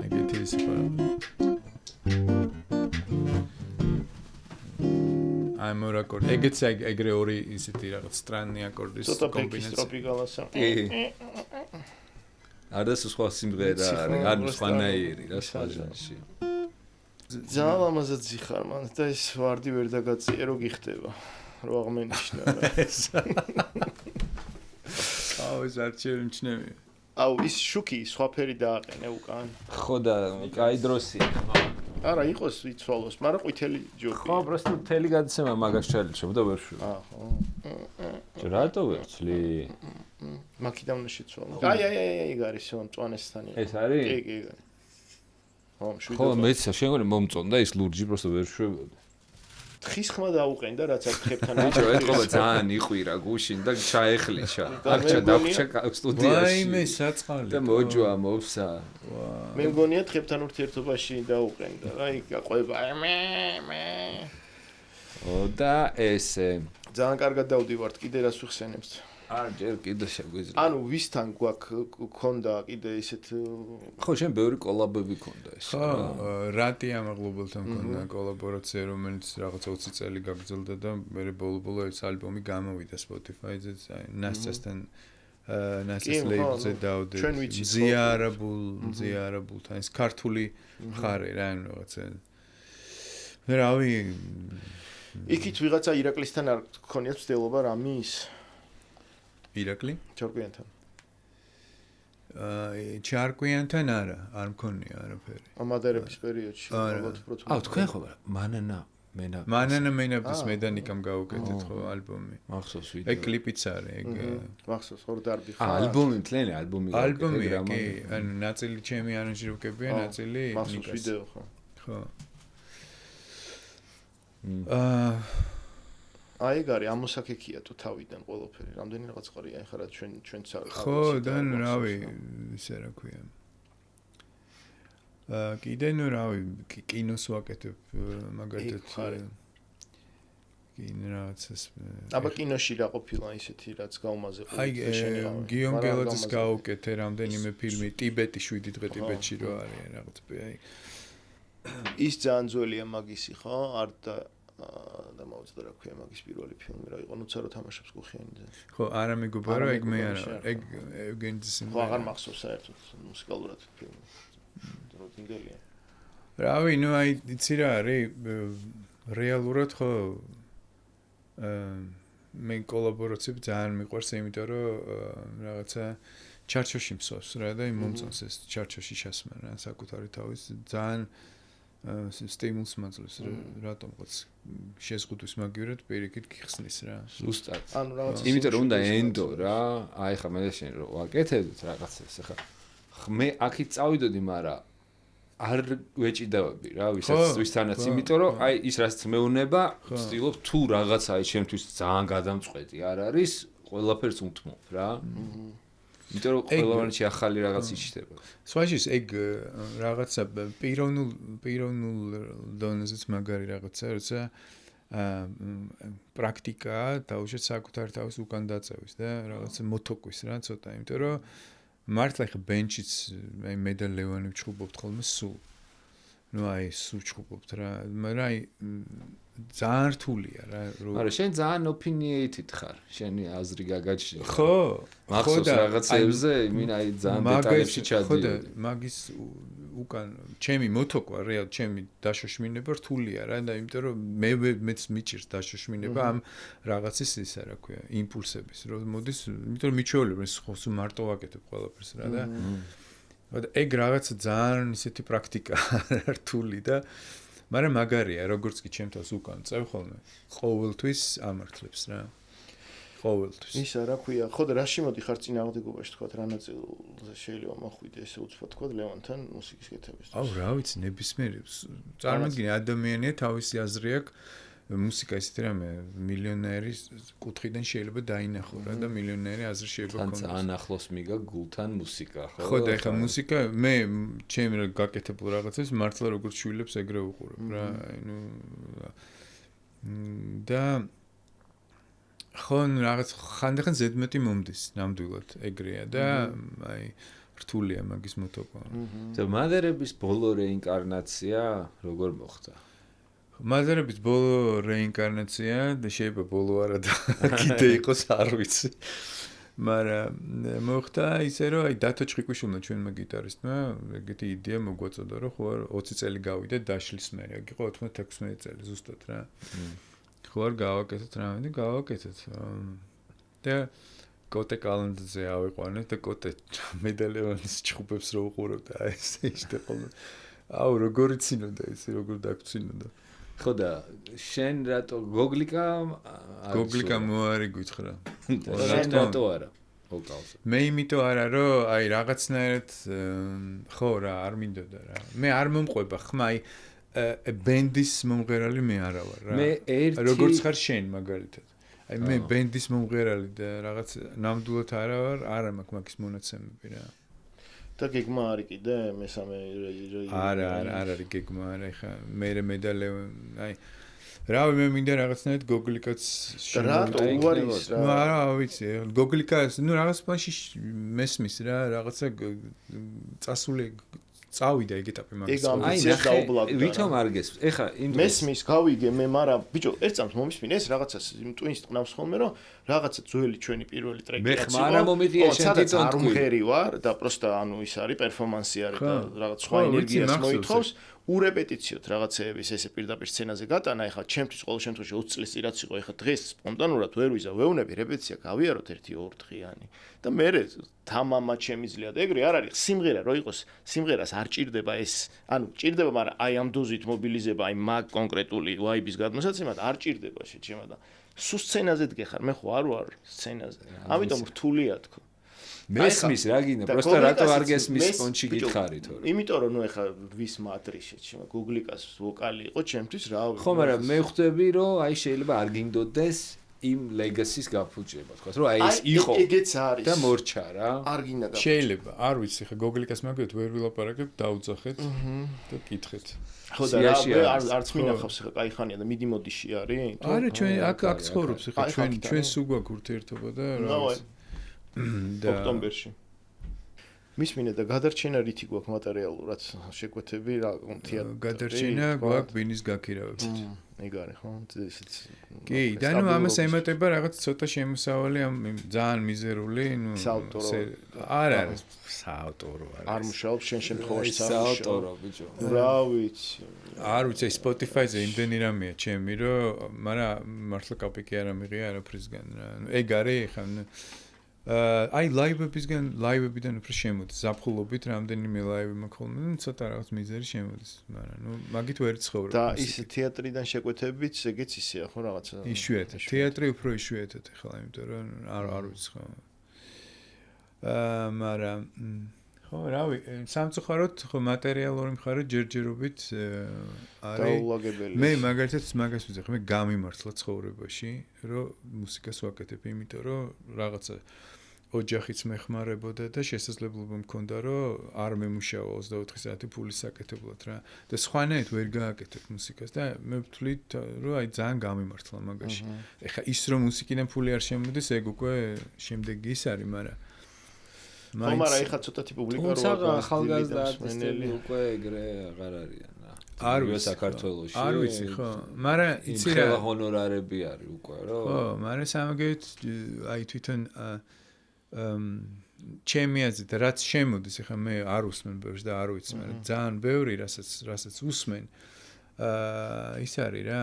ეგეთი ის იყო. აი მორ აკორდი. ეგეც ეგრე ორი ისეთი რაღაც სტრანი აკორდის კომბინაცია. ტროპიკალასა. არა სხვა სიმღერა არის, არ სხვანაირი რა სხვა ჟანრში. ძალიან ამაზეც ზიხარ მან და ეს ვარდი ვერ დაგაწიე რო გიხდება. რო აღმენიშნა რა. აუ ეს არ შემჩნევია. აუ ის შუქი სხვაფერი დააყენე უკან. ხო და კაი დროსია. არა იყოს იცვალოს, მაგრამ ყვითელი ჯობია. ხო, просто მთელი გადაცემა მაგას ჩალიჩებ და ვერ შვი. ხო. რატო ვერ ცლი? მაკიდან უნდა შეცვალო. აი, ეგ არის მწვანესთანი. ეს არის? კი. ხო, ხო, მეც შენ გონი მომწონდა ის ლურჯი, просто ვერ შვებოდი. თხის ხმა დაუყენდა რაც აქ ხებთან ბიჭო ეთქობა ძალიან იყვირა გუშინ და ჩაეხლიჩა აქ დაგვრჩა სტუდიაში ვაიმე საწყალი და მოჯვა მოვსა მე მგონია თხებთან ურთიერთობაში დაუყენდა აი გაყვება მე და ესე ძალიან კარგად დავდივართ კიდე რას ვიხსენებთ არ ჯერ კიდე შეგვიძლია ანუ ვისთან გვქონდა კიდე ისეთ ხო შენ ბევრი კოლაბები ქონდა ეს ხო რატი ამაღლობელთან ქონდა კოლაბორაცია რომელიც რაღაც 20 წელი გაგრძელდა და მე ბოლო ეს ალბომი გამოვიდა Spotify-ზე ნასასთან ნასას ლეიბლზე დავდე ზიარაბულთან ეს ქართული მხარე რა ანუ რაღაცა რავი იქით ვიღაცა ირაკლისთან არ გქონიათ ცდილობა რამის ირაკლი? ჩარკვიანთან. ჩარკვიანთან არა, არ მქონია არაფერი. ამადერების პერიოდში ალბათ უფრო თუმცა. თქვენ ხო მანანა მენა მედანიკამ გავუკეთეთ ხო ალბომი. მახსოვს ვიდეო. ეგ კლიპიც არის, ეგ მახსოვს ორ დარბი ხო? ალბომი თლენი ალბომი. ალბომი კი, ანუ ნაწილი ჩემი არანჟირებებია, ნაწილი მახსოვს ვიდეო ხო? ხო. აი გარი ამოსაკექია თუ თავიდან ყველაფერი რამდენი რაღაც ყარია ეხლა რა ჩვენც ხო და რავი ისე რა ქვია კიდე ნუ რავი კინოს ვაკეთებ მაგალითად კინოაცას აბა კინოში რა ყოფილა ისეთი რაც გაუმაზე ყოფილი შენი რა გიომ გელაძის გავუკეთე რამდენიმე ფილმი ტიბეტი 7 დღე ტიბეტში რო არის რაღაც აი ის ძალიან ძველია მაგისი ხო არ და მოუწოდა რა ქვია მაგის პირველი ფილმი რა იყო ნუცა რო თამაშობს გუხიანიძე ხო არა მეგობარო ეგ მე არა ეგ ევგენიძის ხო აღარ მახსოვს საერთოდ მუსიკალურად ფილმი დროდინგელია რავი ნუ აი იცი რა არის რეალურად ხო მე კოლაბორაციები ძალიან მიყვარს იმიტომ რომ რაღაცა ჩარჩოში მსვავს რა და მომწონს ეს ჩარჩოში ჩასმა რა საკუთარი თავის ძალიან სტიმულს მაძლევს რატომღაც შეზღუდვის მაგივრად პირიქით გიხსნის რა ზუსტად ანუ რაღაც იმიტომ რომ უნდა ენდო რა აი ხა მე შენ რო ვაკეთებთ რაღაცას ხა მე აქით წავიდოდი მაგრამ არ ვეჭიდავები რა ვისთანაც იმიტომ რომ აი ის რაც მეუნება ვცდილობ თუ რაღაცა აი ჩემთვის ძალიან გადამწყვეტი არ არის ყველაფერს უთმობ რა იმიტომ რომ ყველავანში ახალი რაღაც იჩდება. სხვაშიც ეგ რაღაცა პიროვნულ დონეზეც მაგარი რაღაცა, როცა პრაქტიკა დაუშვათ საკუთარ თავს უკან დაწევის და რაღაცა მოთოკვის რა ცოტა, იმიტომ რომ მართლა ხა ბენჩიც აი მე და ლევანი ვჩხუბობთ ხოლმე სულ. ნუ აი სულ ვჩხუბობთ რა, მაგრამ აი ძალიან რთულია რა მაგრამ შენ ძალიან opinionated ხარ შენი აზრი გაგაჩნია ხო მახსოვს რაღაცებზე იმინ აი ძალიან დეტალებში ჩადიოდი მაგის უკან ჩემი მოთოკვა რეალ ჩემი დაშოშმინება რთულია რა და იმიტომ რომ მეც მიჭირს დაშოშმინება ამ რაღაცის ისა რა ქვია იმპულსების რომ მოდის იმიტომ რომ მიჩვეულებ ეს მარტო ვაკეთებ ყველაფერს რა და ეგ რაღაცა ძალიან ისეთი პრაქტიკაა რთული და მაგრამ მაგარია როგორც კი ჩემთავს უკან წევ ხოლმე ყოველთვის ამართლებს რა ყოველთვის ისა რა ქვია ხო და რაში მოდიხარ წინააღმდეგობაში თქვა რა ნაწილზე შეიძლება მახვიდე ესე უცბად თქვა ლევანთან მუსიკის კეთების აუ რა ვიცი ნებისმიერი წარმოგიდგენე ადამიანია თავისი აზრი აქვს მუსიკა ისეთი რამე მილიონერის კუთხიდან შეიძლება დაინახო რა და მილიონერი აზრი შეიძლება ქონდეს. თან ძალიან ახლოს მიგა გულთან მუსიკა ხო? ხო და ეხლა მუსიკა მე ჩემი გაკეთებულ რაღაცებს მართლა როგორც შვილებს ეგრე უყურებ რა ანუ და ხო რაღაც ხანდახან ზედმეტი მომდის ნამდვილად ეგრეა და აი რთულია მაგის მოტოკვა. და მადერების ბოლო რეინკარნაცია როგორ მოხდა? მადერების ბოლო რეინკარნაცია და შეიძლება ბოლო არა და კიდე იყოს არ ვიცი. მაგრამ მოხდა ისე რომ აი დათო ჭყიკვიშვილმა ჩვენმა გიტარისტმა ეგეთი იდეა მოგვაწოდა რომ ხო 20 წელი გავიდე დაშლის მე აქ იყო 96 წელი ზუსტად რა. ხო არ გავაკეთეთ რამე და გავაკეთეთ. და კოტე კალენდარზე ავიყვანეთ და კოტე მედალევანის ჭხუბებს რო უყურებდა აი ესე ისე ხოლმე. აუ როგორ იცინოდა ისი როგორ დაგწინოდა. ხო და შენ რატო გოგლიკა მოარი გითხრა. შენ რატო არა? ვოკალზე. მე იმიტომ არა რომ აი რაღაცნაირად ხო რა არ მინდოდა რა. მე არ მომყვება ხმა აი ბენდის მომღერალი მე არა ვარ რა. მე ერთი როგორც ხარ შენ მაგალითად. აი მე ბენდის მომღერალი და რაღაც ნამდვილად არა ვარ, არა მაქვს მაგის მონაცემები რა. და გეგმა არის კიდე მესამე არა არის გეგმა არა ხა მე მედალე აი რავი მე მინდა რაღაცნაირად გოგლიკაც რატო უარის რა ნუ არა ვიცი გოგლიკას ნუ რაღაც პლანში მესმის რა რაღაცა წასული წავიდა ეგ ეტაპი მაგის აი ნახე ვითომ არ გესმის ეხა იმ მესმის გავიგე მე მაგრამ ბიჭო ერთ წამს მომისმინე ეს რაღაცას ტვინს ყნავს ხოლმე რომ რაღაცა ძველი ჩვენი პირველი ტრეკი მე ხმარა მომიდია შენ თვითონ არ მღერი ვარ და პროსტა ანუ ის არის პერფორმანსი არის და რაღაც სხვა ენერგიას მოითხოვს ურეპეტიციოთ რაღაცეების ესე პირდაპირ სცენაზე გატანა ეხლა ჩემთვის ყოველ შემთხვევაში 20 წლის წინ რაც იყო ეხლა დღეს სპონტანურად ვერ ვიზა ვეუნები რეპეტიცია გავიაროთ 1-2 დღიანი და მე თამამად შემიძლია და ეგრე არ არის სიმღერა რო იყოს სიმღერას არ ჭირდება ეს ანუ ჭირდება მაგრამ აი ამ დოზით მობილიზება აი მაგ კონკრეტული ვაიბის გადმოსაცემად არ ჭირდება შეჩემა და სულ სცენაზე დგეხარ მე ხო არ ვარ სცენაზე ამიტომ რთულია თქო მესმის რა გინდა პროსტა რატო არ გესმის სპონჩი გითხარი თორე იმიტომ რომ ნუ ეხა ვის მატრიშეთ შემა გუგლიკას ვოკალი იყო ჩემთვის რა ხო მაგრამ მე ხვდები რომ აი შეიძლება არ გინდოდეს იმ ლეგასის გაფუჭება თქო რომ აი ეს იყო ეგეც არის და მორჩა რა არ გინდა შეიძლება არ ვიცი ხა გოგლიკას მაგათ ვერ ვილაპარაკებ დაუძახეთ და კითხეთ ხო და რა არც მინახავს ხა კაი ხანია და მიდი მოდიში არის არა ჩვენ აქ ცხოვრობს ხა ჩვენ სულ გვაქვს ურთიერთობა და რა და ოქტომბერში მისმინე და გადარჩენა რითი გვაქვს მატერიალურად შეკვეთები რა თეატრში გადარჩენა გვაქვს ბინის გაქირავებით ეგ არის ხო ესეც კი და ნუ ამას ემატება რაღაც ცოტა შემოსავალი ამ ძალიან მიზერული ნუ არა საავტორო არ მუშაობს შენ შემთხვევაში საავტორო ბიჭო რა ვიცი არ ვიცი Spotify-ზე იმდენი რამეა ჩემი რომ მაგრამ მართლა კაპიკი არ ამიღია არაფრისგან რა ეგ არის ხა აი ლაივებიდან უფრო შემოდის ზაფხულობით რამდენიმე ლაივი მაქვს ხოლმე ცოტა რაღაც მიზერი შემოდის მაგრამ ნუ მაგით ვერ ცხოვრობ და ის თეატრიდან შეკვეთებით ეგეც ისეა ხო რაღაცა იშვიათად თეატრი უფრო იშვიათად ახლა იმიტომ რომ არ ვიცი ხო მაგრამ ხო რავი სამწუხაროდ ხო მატერიალური მხარე ჯერჯერობით არის დაულაგებელი მე მაგალითად მაგას ვიზახ მე გამიმართლა ცხოვრებაში რომ მუსიკას ვაკეთებ იმიტომ რომ რაღაცა ოჯახიც მეხმარებოდა და შესაძლებლობა მქონდა რომ არ მემუშავა 24 საათი ფულის საკეთებლად რა და სხვანაირად ვერ გააკეთებ მუსიკას და მე ვთვლით რომ აი ძალიან გამიმართლა მაგაში ეხა ის რომ მუსიკიდან ფული არ შემოდის ეგ უკვე შემდეგი ის არის მაგრამ ეხა ცოტათი პუბლიკა როა ახალგაზრდა არტისტები უკვე ეგრე აღარ არიან რა არ ვიცი საქართველოში არ ვიცი ხო მაგრამ იცი რა ჰონორარები არის უკვე რა ხო მაგრამ სამაგეთ აი თვითონ ჩემი აზრით რაც შემოდის ეხლა მე არ უსმენ ბევრს და არ ვიცი მაგრამ ძალიან ბევრი რასაც უსმენ ის არის რა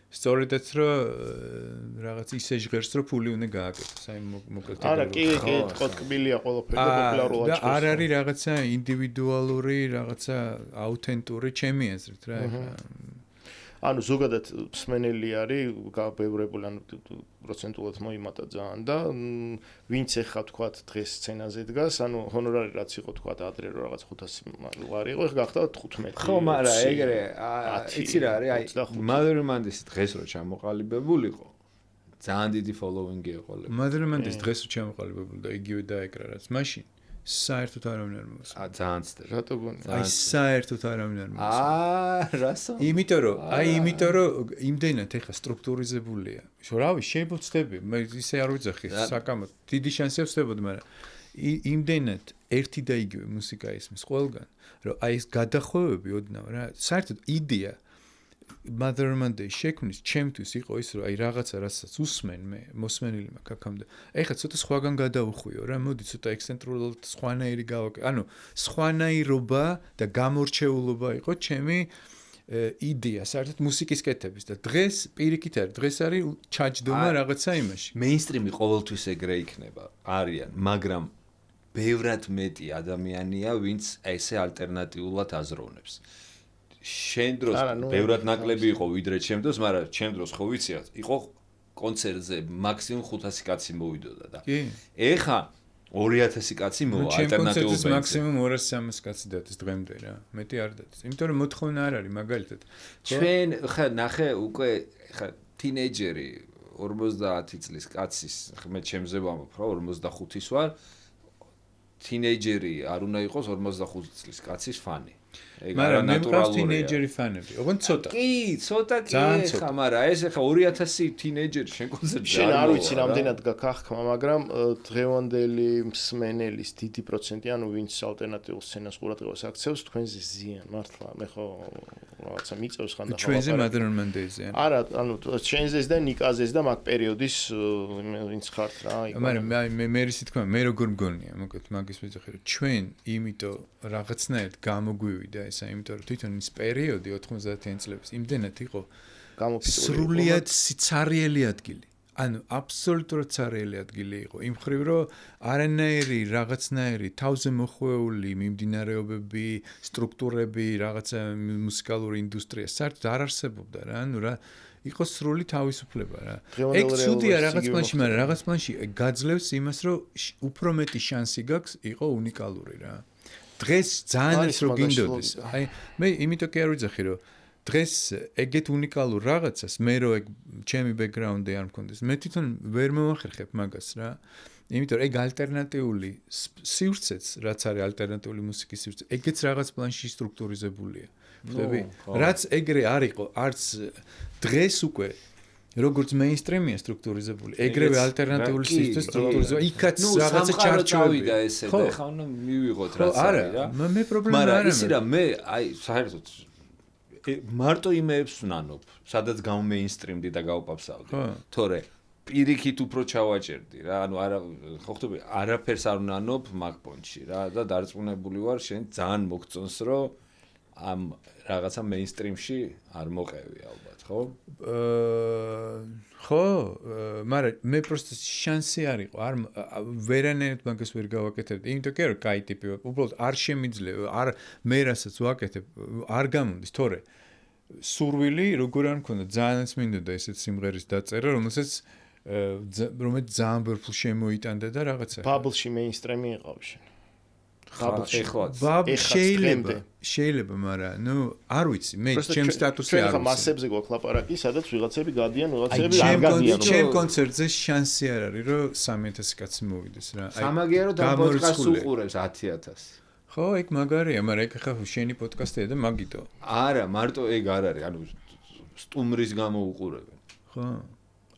სწორედაც რომ რაღაც ისე ჟღერს რომ ფული უნდა გააკეთოს აი მოკლედ არა კი თკოტკბილია ყველაფერი და პოპულარულად და არ არის რაღაცა ინდივიდუალური რაღაცა აუთენტური ჩემი აზრით რა ეხლა ანუ ზოგადად მსმენელი არის გაბევრებული ანუ პროცენტულად მოიმატა ძალიან და ვინც ეხა თქვა დღეს სცენაზე დგას ანუ ჰონორარი რაც იყო თქვა ადრე რომ რაღაც 500 ლარი იყო ეხა გახდა 15 ხო მაგრამ ეგრე იცი რა არის აი მადერმანდის დღეს რო ჩამოყალიბებულიყო ძალიან დიდი ფოლოუინგი იყო მადერმანდის დღეს რო ჩამოყალიბებული და იგივე დაეკრა რაც მაშინ საერთოდ არავინ არ მოსულა. ძალიან ცდები. რატო გონი? აი საერთოდ არავინ არ მოსულა. რასო? იმიტომ რომ იმდენად ეხა სტრუქტურიზებულია. რავი, შეიბოცდები, მე ისე არ ვიძახი, საკამოდ. დიდი შანსია ვწდებოდი, მაგრამ იმდენად ერთი და იგივე მუსიკა ისმის ყველგან, რომ აი ეს გადახვევები ოდნავ რა, საერთოდ იდეა Mother Monday შექმნის ჩემთვის იყო ის რომ აი რაღაცა რასაც უსმენ მე მოსმენილი მაქვს აქამდე. ეხლა ცოტა სხვაგან გადავხვიო რა, მოდი ცოტა ექსცენტრულად სხვანაირი გავაკეთე. ანუ სხვანაირობა და გამორჩეულობა იყო ჩემი იდეა საერთოდ მუსიკის კეთების და დღეს პირიქით არის, დღეს არის ჩაჯდომა რაღაცა იმაში. მეინსტრიმი ყოველთვის ეგრე იქნება, არიან, მაგრამ ბევრად მეტი ადამიანია, ვინც ესე ალტერნატიულად აზროვნებს. შენ დროს ბევრად ნაკლები იყო ვიდრე ჩემ დროს, მაგრამ ჩემ დროს ხო ვიცი, იყო კონცერტზე მაქსიმუმ 500 კაცი მოვიდოდა და ეხა 2000 კაცი მოვა ალტერნატიულ ბენზინს მაქსიმუმ 200-300 კაცი დადის დღემდე რა მეტი არ დადის იმიტომ რომ მოთხოვნა არ არის მაგალითად ჩვენ ხა ნახე უკვე ხა თინეიჯერი 50 წლის კაცის მე ჩემზე ვამბობ რა 45-ის ვარ თინეიჯერი არ უნდა იყოს 45 წლის კაცის ფანი ეგ არა ნატურალურია თინეიჯერი ფანები ოღონდ ცოტა ცოტა ხა მაგრამ ეს ხა 2000 თინეიჯერი შენ კონცერტზე შენ არ ვიცი რამდენად გაქახქმა მაგრამ დღევანდელი მსმენელის დიდი პროცენტი ანუ ვინც ალტერნატიულ სცენას ყურადღებას აქცევს თქვენზე ზიან მართლა მე ხო რაღაცა მიწევს ხანდახან ჩვენზე Modern Monday-ზე არა ანუ ჩვენზეს და ნიკაზეს და მაგ პერიოდის ვინც ხართ რა მაგრამ მე ისე თქვა მე როგორ მგონია მოკლედ მაგის ვიძახი რომ ჩვენ იმიტომ რაღაცნაირად გამოგვივიდა ესა იმიტომ რომ თვითონ ის პერიოდი 90-იან წლების იმდენად იყო სრულიად სიცარიელი ადგილი ანუ აბსოლუტურად სიცარიელი ადგილი იყო იმ ხრივ რომ არანაირი რაღაცნაირი თავზე მოხვეული მიმდინარეობები სტრუქტურები რაღაცა მუსიკალური ინდუსტრია საერთოდ არ არსებობდა რა ანუ რა იყო სრული თავისუფლება რა ეგ ცუდია რაღაც პლანში მაგრამ რაღაც პლანში გაძლევს იმას რომ უფრო მეტი შანსი გაქვს იყო უნიკალური რა დღეს ძალიან რო გინდოდეს აი მე იმიტომ კი არ ვიძახი რომ დღეს ეგეთ უნიკალურ რაღაცას მე რო ეგ ჩემი ბექგრაუნდი არ მქონდეს მე თვითონ ვერ მოვახერხებ მაგას რა იმიტომ რომ ეგ ალტერნატიული სივრცეც რაც არის ალტერნატიული მუსიკის სივრცე ეგეც რაღაც პლანში სტრუქტურიზებულია ხდები რაც ეგრე არ იყო არც დღეს უკვე როგორც მეინსტრიმია სტრუქტურიზებული ეგრევე ალტერნატიული სივრცე სტრუქტურიზებული იქაც რაღაცა ჩარჩოები და ესე და ხა უნდა მივიღოთ რაც არის რა მე პრობლემა არ არის მაგრამ ისი რა მე აი საერთოდ მარტო იმეებს ვნანობ სადაც გამომეინსტრიმდი და გავპაფსავდი თორე პირიქით უფრო ჩავაჭერდი რა ანუ არა ხო ხტები არაფერს არ ვნანობ მაგ პონჩში რა და დარწმუნებული ვარ შენ ძალიან მოგწონს რომ ამ რაღაცა მეინსტრიმში არ მოყევი ალბათ ხო? ხო, მაგრამ მე პროსტ შანსი არ იყო, არ ვერანაირად მაგას ვერ გავაკეთებდი. იმიტომ კი რომ კაი ტიპი ვარ, უბრალოდ არ შემიძლია, არ მე რასაც ვაკეთებ, არ გამომდის, თორე სურვილი როგორ არ მქონდა, ძალიანაც მინდოდა ესეთ სიმღერის დაწერა, რომელსაც რომელიც ძალიან ბევრ ფულს შემოიტანდა და რაღაცა. ბაბლში მეინსტრიმი იყავ შენ. შეიძლება, მაგრამ ნუ არ ვიცი, მე ჩემ სტატუსი არ ვიცი. მასებზე გვაქვს ლაპარაკი, სადაც ვიღაცები გადიან, ვიღაცები არ გადიან. ჩემ კონცერტზე შანსი არ არის, რომ 3000 კაცი მოვიდეს რა. სამაგიერო და პოდკასტს უყურებს 10000. ხო, ეგ მაგარია, მაგრამ ეგ ხა შენი პოდკასტია და მაგიტო. არა, მარტო ეგ არ არის, ანუ სტუმრის გამო უყურებენ. ხო.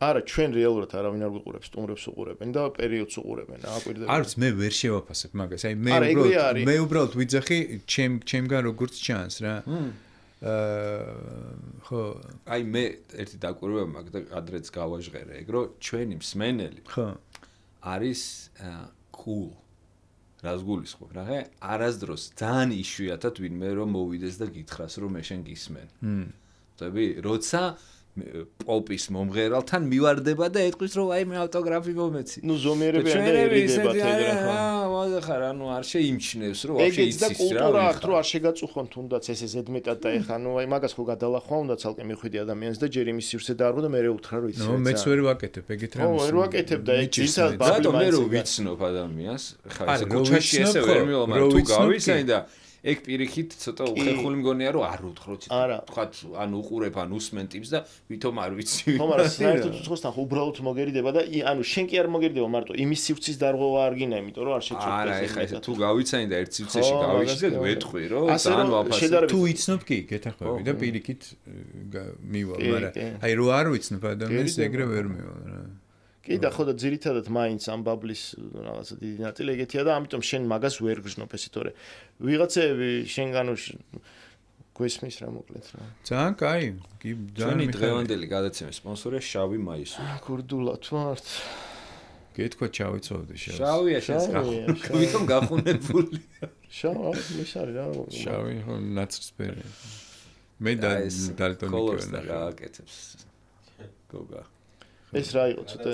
არა, ჩვენ რეალურად არავინ არ ვიყურებს, სტუმრებს უყურებენ და პერიოდს უყურებენ, აკვირდება. არ ვიცი, მე ვერ შევაფასებ მაგას. აი მე უბრალოდ ვიძახი ჩემგან როგორც ჩანს რა. ხო. აი მე ერთი დაკვირვება მაგ და ადრეც გავაჟღერე ეგ, რომ ჩვენი მსმენელი ხო არის cool. რას გულისხმობ, რა? არასდროს ძალიან იშვიათად ვინმე რომ მოვიდეს და გითხრას რომ მე შენ გისმენ. ხტები, როცა პოპის მომღერალთან მივარდება და ეტყვის რომ აი მე ავტოგრაფი მომეცი. ნუ ზომიერებიან და ერიდებათ ეგ რა ხო. ხარ ანუ არ შეიმჩნევს რომ ვაფშე იცის რა. ეგეც და კულტურა აქვს რომ არ შეგაწუხონ თუნდაც ესე ზედმეტად და ეხა ნუ აი მაგას ხო გადალახვა უნდა ცალკე მიხვიდი ადამიანს და ჯერ იმის სივრცე დაარღო და მე უთხრა რომ იცი. ნუ მეც ვერ ვაკეთებ ეგეთ რამეს. ხო, ვერ ვაკეთებ და ეგ ძირითადად ბატონო მე რო ვიცნობ ადამიანს, ხა ესე კუჩაში ესე ვერ მივალ, მაგრამ თუ გავისაი და ეგ პირიქით ცოტა უხერხული მგონია რომ არ უთხროთ თქვათ ან უყურებ ან უსმენ ტიპს და ვითომ არ ვიცი ხო მაგრამ საერთოდ უცხოსთან ხო უბრალოდ მოგერიდება და ანუ შენ კი არ მოგერიდება მარტო იმის სივრცის დარღვევა არ გინა იმიტომ რომ არ შეწუხდეს არა ეხა ესე თუ გავიცანი და ერთ სივრცეში გავიშდეთ ვეთყვი რომ ძალიან ვაფასებ თუ იცნობ კი გეთახვევი და პირიქით მივალ მაგრამ აი რო არ ვიცნობ ადამიანს ეგრე ვერ მივალ რა კი და ხო და ძირითადად მაინც ამ ბაბლის რაღაცა დიდი ნაწილი ეგეთია და ამიტომ შენ მაგას ვერ გრძნობ ესე თორე ვიღაცები შენგანო გვესმის რა მოკლედ რა ძალიან კაი კი ძანი დღევანდელი გადაცემის სპონსორია შავი მაისო გურდულად ვართ გეთქვა ჩავიცოვდი შავია შენ ვითომ გახუნებული შავა ის არის რა შავი ხო ნაცრისფერი მე და დალტონიკი ვარ გააკეთებს გოგა ეს რა იყო ცოტა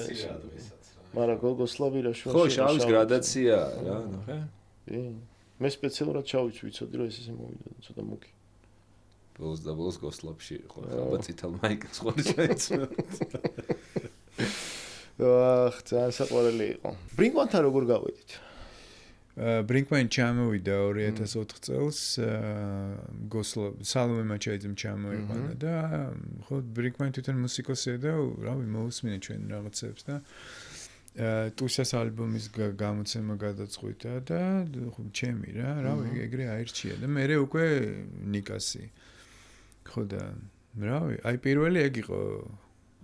მაგრამ გოგოსლავი რა შუაში ხო შავის გრადაცია რა ნახე კი მე სპეციალურად შავიც ვიცოდი რომ ეს ესე მოვიდა ცოტა მუქი ბოლოს და ბოლოს გოსლავში იყო ხა წითელ მაიკს ხოდი შეიცვა ახ ძალიან საყვარელი იყო ბრინგვანთან როგორ გავედით Brinkman ჩამოვიდა 2004 წელს გოსლო სალომე მაჩაიძემ ჩამოიყვანა და ხო Brinkman თვითონ მუსიკოსია და რავი მოусმინე ჩვენ რაღაცებს და ტუშას ალბომის გამოცემა გადაწყვიტა და ხო ჩემი რა რავი ეგრე აირჩია და მე უკვე ნიკასი ხო და რავი აი პირველი ეგ იყო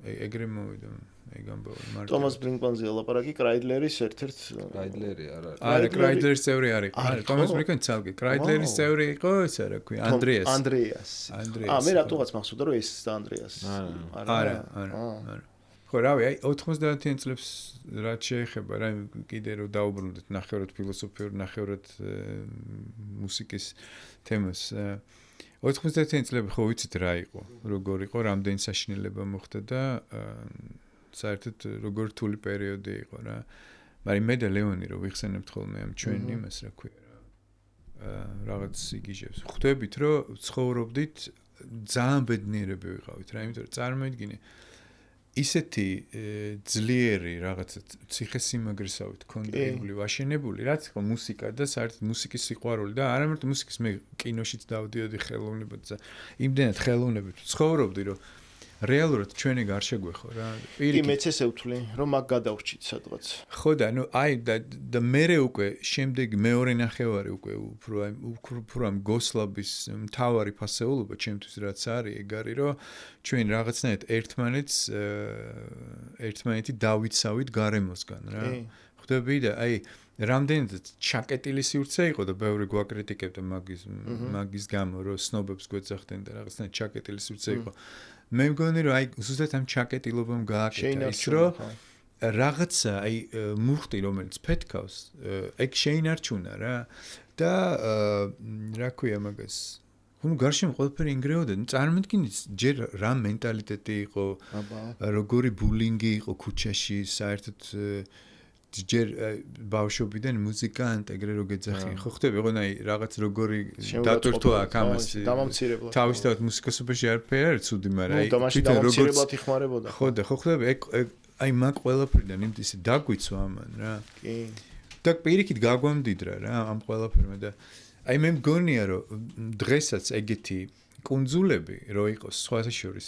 ეგრე მოვიდა ეგ ამბავი მარტო ტომას ბრინკმანზე ლაპარაკი კრაიდლერის ერთ-ერთ კრაიდლერი არა კრაიდლერის წევრი არ იყო არა ტომას ბრინკმანი ცალკე კრაიდლერის წევრი იყო ესა რა ქვია ანდრეას მე რატოღაც მახსოვდა რომ ეს და ანდრეას არა ხო რავი აი 90-იან წლებს რაც შეეხება რა კიდე რომ დაუბრუნდეთ ნახევრად ფილოსოფიურ ნახევრად მუსიკის თემას 90-იან წლებში ხო ვიცით რა იყო როგორ იყო რამდენი საშინელება მოხდა და საერთოდ როგორ რთული პერიოდი იყო რა მაგრამ მე და ლეონი რომ ვიხსენებთ ხოლმე ამ ჩვენ იმას რა ქვია რა რაღაც იგიჟებს ხვდებით რომ ცხოვრობდით ძალიან ბედნიერები ვიყავით რა იმიტომ რომ წარმოიდგინე ისეთი ძლიერი რაღაც ციხესიმაგრესავით ქონდა იგული ვაშენებული რაც იყო მუსიკა და საერთოდ მუსიკის სიყვარული და არა მარტო მუსიკის მე კინოშიც დავდიოდი ხელოვნებად და იმდენად ხელოვნებით ცხოვრობდი რომ რეალურად ჩვენი არ შეგვეხო რა პირიქით მეც ესე ვთვლი რომ მაგ გადავრჩით სადღაც ხო და ნუ აი და მე უკვე შემდეგ მეორე ნახევარი უკვე უფრო ამ გოსლაბის მთავარი ფასეულობა ჩემთვის რაც არის ეგ არის რომ ჩვენ რაღაცნაირად ერთმანეთი დავიცავით გარემოსგან რა ხვდები და აი რამდენად ჩაკეტილი სივრცე იყო და ბევრი გვაკრიტიკებდა მაგის გამო რომ სნობებს გვეძახდნენ და რაღაცნაირად ჩაკეტილი სივრცე იყო მე მგონი რომ აი ზუსტად ამ ჩაკეტილობამ გააკეთა ის რომ რაღაცა აი მუხტი რომელიც ფეთქავს ეგ შეინარჩუნა რა და რა ქვია მაგას ну გარშემო ყველაფერი ინგრეოდა ну წარმოიდგინეთ ჯერ რა მენტალიტეტი იყო როგორი ბულინგი იყო ქუჩაში საერთოდ ჯერ ბავშვობიდან მუსიკა ინტეგრე რო გეძახი ხო ხტები ოღონდ აი რაღაც როგორი დატვირთვა აქ ამას დამამცირებლად თავისთავად მუსიკოსობაში არაფერი არ ცუდი მაგრამ აი თვითონ როგორც იხმარებოდა ხო და ხო ხტები აი მაგ ყველაფრიდან იმით ისე დაგვიცვა ამან რა კი და პირიქით გაგვამდიდრა რა ამ ყველაფერმა და აი მე მგონია რომ დღესაც ეგეთი კუნძულები რო იყოს სხვათა შორის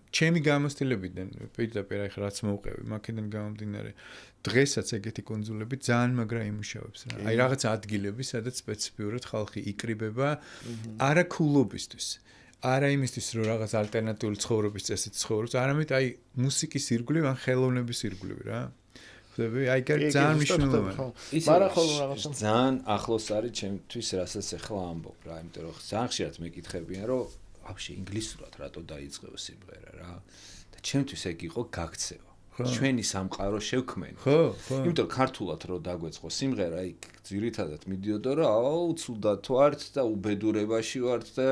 ჩემი გამოცდილებიდან პირდაპირ აი რაც მოვყევი მაქედან გამომდინარე დღესაც ეგეთი კუნძულები ძალიან მაგრა იმუშავებს რა აი რაღაც ადგილები სადაც სპეციფიურად ხალხი იკრიბება არა ქულობისთვის არა იმისთვის რომ რაღაც ალტერნატიული ცხოვრების წესით ცხოვრობს არამედ აი მუსიკის ირგვლივ ან ხელოვნების ირგვლივ რა ხდები აი ძალიან მნიშვნელოვანია მაგრამ ხოლმე რაღაცა ძალიან ახლოს არის ჩემთვის რასაც ახლა ამბობ რა იმიტომ რომ ძალიან ხშირად მეკითხებიან რომ вообще ინგლისურად რატო დაიწყო სიმღერა რა და ჩემთვის ეგ იყო გაქცევა ჩვენი სამყარო შევქმენი ხო იმიტომ რომ ქართულად რო დაგვეწყო სიმღერა აი ძირითადად მიდიოდა რომ აუ ცუდად ვართ და უბედურებაში ვართ და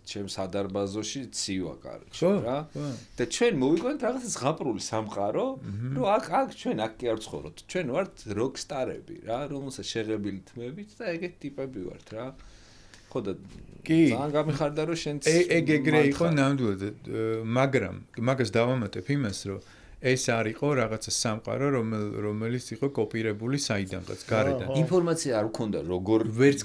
ჩემს ადარბაზოში ცივა კარგში რა და ჩვენ მოვიყვანთ რაღაცა ზღაპრული სამყარო რომ აქ ჩვენ აქ კი არ ვცხოვრობთ ჩვენ ვართ როკსტარები რა რომელსაც შეღებილი თმებით და ეგეთი ტიპები ვართ რა ხო და ძალიან გამიხარდა რომ შენც ეგ ეგრე იყო ნამდვილად მაგრამ მაგას დავამატებ იმას რომ ეს არ იყო რაღაცა სამყარო რომელიც იყო კოპირებული საიდანღაც გარედან ინფორმაცია არ მქონდა როგორ ვერც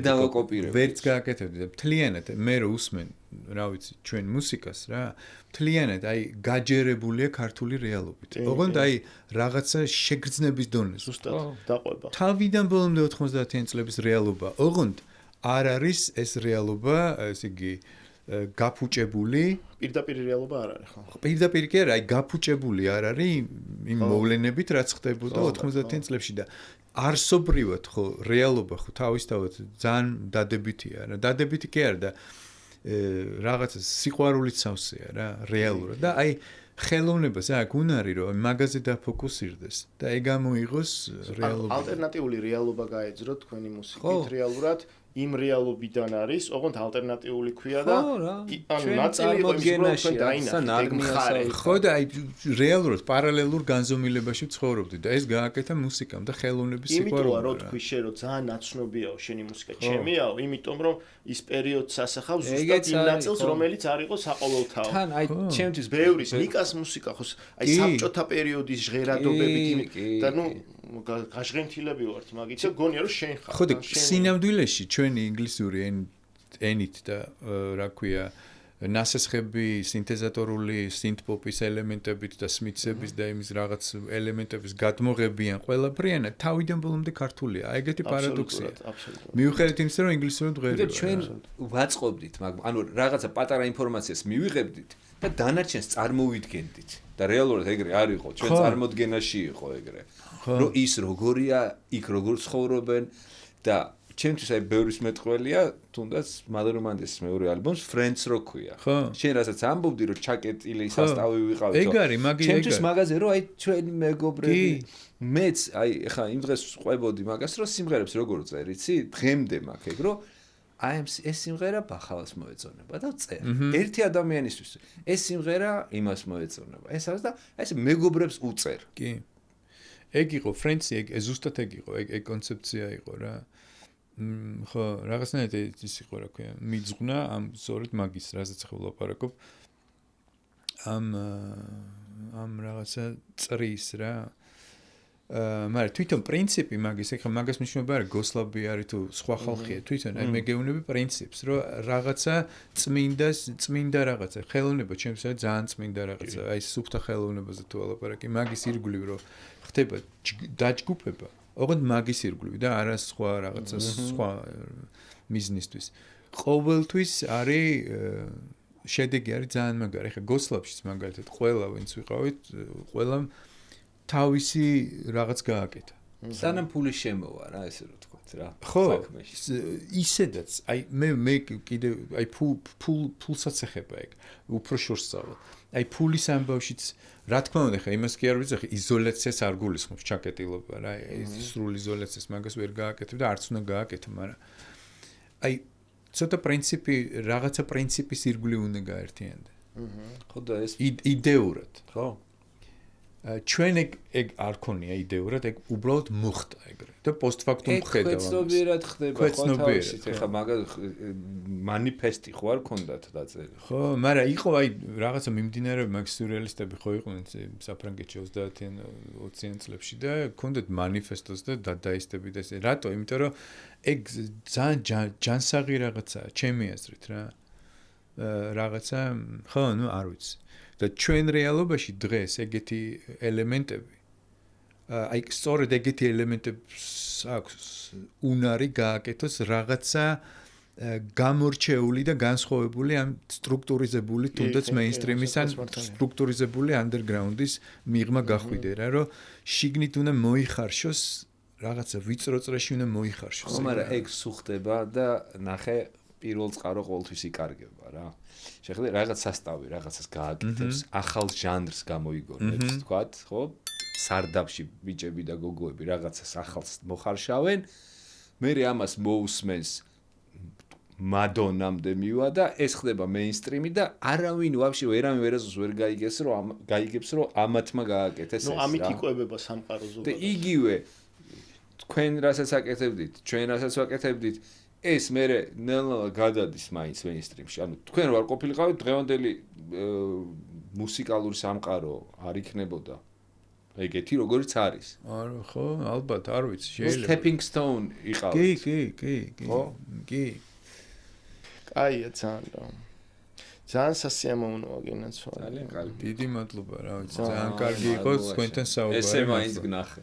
გავაკოპირებდი ვერც გააკეთებდი და მთლიანად მე რო უსმენ რა ვიცი ჩვენ მუსიკას რა მთლიანად აი გაჯერებულია ქართული რეალობით ოღონდ აი რაღაცა შეგრძნების დონე ზუსტად დაყვება თავიდან ბოლომდე 90-იან წლების რეალობა ოღონდ არ არის ეს რეალობა ესე იგი გაფუჭებული პირდაპირ რეალობა არ არის ხო პირდაპირ კი არა აი გაფუჭებული არ არის იმ მოვლენებით რაც ხდებოდა 90-იან წლებში და არსობრივად ხო რეალობა ხო თავისთავად ძალიან დადებითია რა დადებითი კი არა და რაღაცა სიყვარულით სავსეა რა რეალურად და აი ხელოვნებას აქ უნარი რომ მაგაზე დაფოკუსირდეს და ეგ გამოიღოს რეალობა ალტერნატიული რეალობა გაეძრო თქვენი მუსიკით რეალურად იმ რეალობიდან არის, ოღონდ ალტერნატიული ქვია და ანუ ნაწილი იყო ხო და აი რეალურად პარალელურ განზომილებაში ცხოვრობდი და ეს გააკეთა მუსიკამ და ხელოვნების სიყვარულმა. იმიტომ რომ თქვი შენ რომ ძალიან ნაცნობიაო შენი მუსიკა, ჩემიაო, იმიტომ რომ ის პერიოდს ასახავს ზუსტად იმ ნაწილს, რომელიც არ იყო საყოველთაო. თან აი ჩემთვის ბევრის ნიკას მუსიკა ხო აი საბჭოთა პერიოდის ჟღერადობებით და ნუ გაჟღენთილები ვართ მაგით და გონია რომ შენ ხარ. ხო და სინამდვილეში ჩვენი ინგლისური ენით და რა ქვია ნასესხები სინთეზატორული სინთპოპის ელემენტებით და სმიცების და იმის რაღაც ელემენტების გადმოღებიან ყველაფრიანად თავიდან ბოლომდე ქართულია. აი ეგეთი პარადოქსია. მიუხედავად იმისა, რომ ინგლისურად ღერია. და ჩვენ ვაწყობდით, ანუ რაღაცა პატარა ინფორმაციას მივიღებდით და დანარჩენს წარმოვიდგენდით. და რეალურად ეგრე არ იყო, ჩვენ წარმოდგენაში იყო ეგრე. რომ ის როგორია, იქ როგორ ცხოვრობენ და ჩემთვის აი ბევრის მეტყველია, თუნდაც მადრომანდეს მეორე ალბომს Friends რო ქვია. შენ რასაც ამბობდი რომ ჩაკეტილი სასტავი ვიყავით. ეგ არის, მაგის ეგ. ჩემთვის მაგაზე რომ აი ჩვენი მეგობრები მეც აი ეხა იმ დღეს ყვებოდი მაგას რომ სიმღერებს როგორ წერ, იცი? დღემდე მაქვს ეგ რომ აი ეს სიმღერა ბახალას მოეწონება და წერ. ერთი ადამიანისთვის ეს სიმღერა იმას მოეწონება. ეს არის და ეს მეგობრებს უწერ. კი. ეგ იყო Friends-ი, ეგ ზუსტად ეგ იყო, ეგ კონცეფცია იყო რა. ხო, რაღაცნაირად ის იყო რა ქვია, მიძღვნა ამ სწორედ მაგის, რასაც ახლა ვლაპარაკობ. ამ რაღაცა წრის რა. მაგრამ თვითონ პრინციპი მაგის, ეხლა მაგას მნიშვნელობა არის გოსლაბი არის თუ სხვა ხალხია, თვითონ აი მე გეუბნები პრინციპს, რომ რაღაცა წმინდა რაღაცა, ხელოვნება ჩემთვის არის ძალიან წმინდა რაღაცა, აი სუფთა ხელოვნებაზე თუ ვლაპარაკი, მაგის ირგვლივ რომ ხდება დაჯგუფება ოღონდ მაგის ირგვლივ და არა სხვა რაღაცა სხვა მიზნისთვის. ყოველთვის არის შედეგი არის ძალიან მაგარი. ეხლა გოსლაბშიც მაგალითად ყველა ვინც ვიყავით, ყველამ თავისი რაღაც გააკეთა. სანამ ფული შემოვა რა, ესე რომ თქვათ რა. ხო, ისედაც, აი მე კიდე აი ფულსაც ეხება ეგ, უფრო შორს წავალ. აი ფულის ამბავშიც რა თქმა უნდა, ხა იმას კი არ ვიცი, ხა იზოლაციას არ გულისხმობს ჩაკეტილობა რა, სრულ იზოლაციას მაგას ვერ გააკეთებ და არც უნდა გააკეთო, მაგრამ აი ცოტა პრინციპი, რაღაცა პრინციპის ირგვლივ უნდა გაერთიანდე. ხო და ეს იდეურად, ხო? ჩვენ ეგ არ ქონია იდეურად, ეგ უბრალოდ მოხდა ეგრე და პოსტფაქტუმ ხედავ ამას. ქვეცნობიერად ხდება, ხო თავისით, ეხა მაგას მანიფესტი ხო არ ქონდათ დაწერილი. ხო, მაგრამ იყო აი რაღაცა მიმდინარეობები, მაგ სიურეალისტები ხო იყვნენ საფრანგეთში 30-იან 20-იან წლებში და ქონდათ მანიფესტოს და დადაისტები და ესე. რატო? იმიტომ რომ ეგ ძალიან ჯანსაღი რაღაცაა, ჩემი აზრით რა. რაღაცა, ხო, ნუ არ ვიცი. და ჩვენ რეალობაში დღეს ეგეთი ელემენტები აი სწორედ ეგეთი ელემენტებს აქვს უნარი გააკეთოს რაღაცა გამორჩეული და განსხვავებული ამ სტრუქტურიზებული თუნდაც მეინსტრიმის ან სტრუქტურიზებული ანდერგრაუნდის მიღმა გახვიდე რა რომ შიგნით უნდა მოიხარშოს რაღაცა ვიწრო წრეში უნდა მოიხარშოს ხო მაგრამ ეგ სუხდება და ნახე პირველ წყარო ყოველთვის იკარგება რა შეხედე რაღაც სასტავი რაღაცას გააკეთებს ახალ ჟანრს გამოიგონებს თქვათ ხო სარდაფში ბიჭები და გოგოები რაღაცას ახალს მოხარშავენ მე ამას მოусმენს მადონამდე მივა და ეს ხდება მეინსტრიმი და არავინ ვაფშე ვერავინ ვერასდროს ვერ გაიგებს რომ ამათმა გააკეთეს ეს რა. ნუ ამით იკვებება სამყარო ზოგადად. და იგივე თქვენ რასაც აკეთებდით, ჩვენ რასაც ვაკეთებდით, ეს მე ნელ-ნელა გადადის მაინც მეინსტრიმში. ანუ თქვენ ვარ ყოფილიყავით დღევანდელი მუსიკალური სამყარო არ იქნებოდა ეგეთი როგორიც არის. არა, ხო, ალბათ, არ ვიცი, შეიძლება. Stepping stone იყავით. კი. კი. კაია ძალიან. ძალიან სასიამოვნოა გენაცვალე. ძალიან კარგი. დიდი მადლობა რა ვიცი, ძალიან კარგი იყო თქვენთან საუბარი. ესე მაინც გნახე.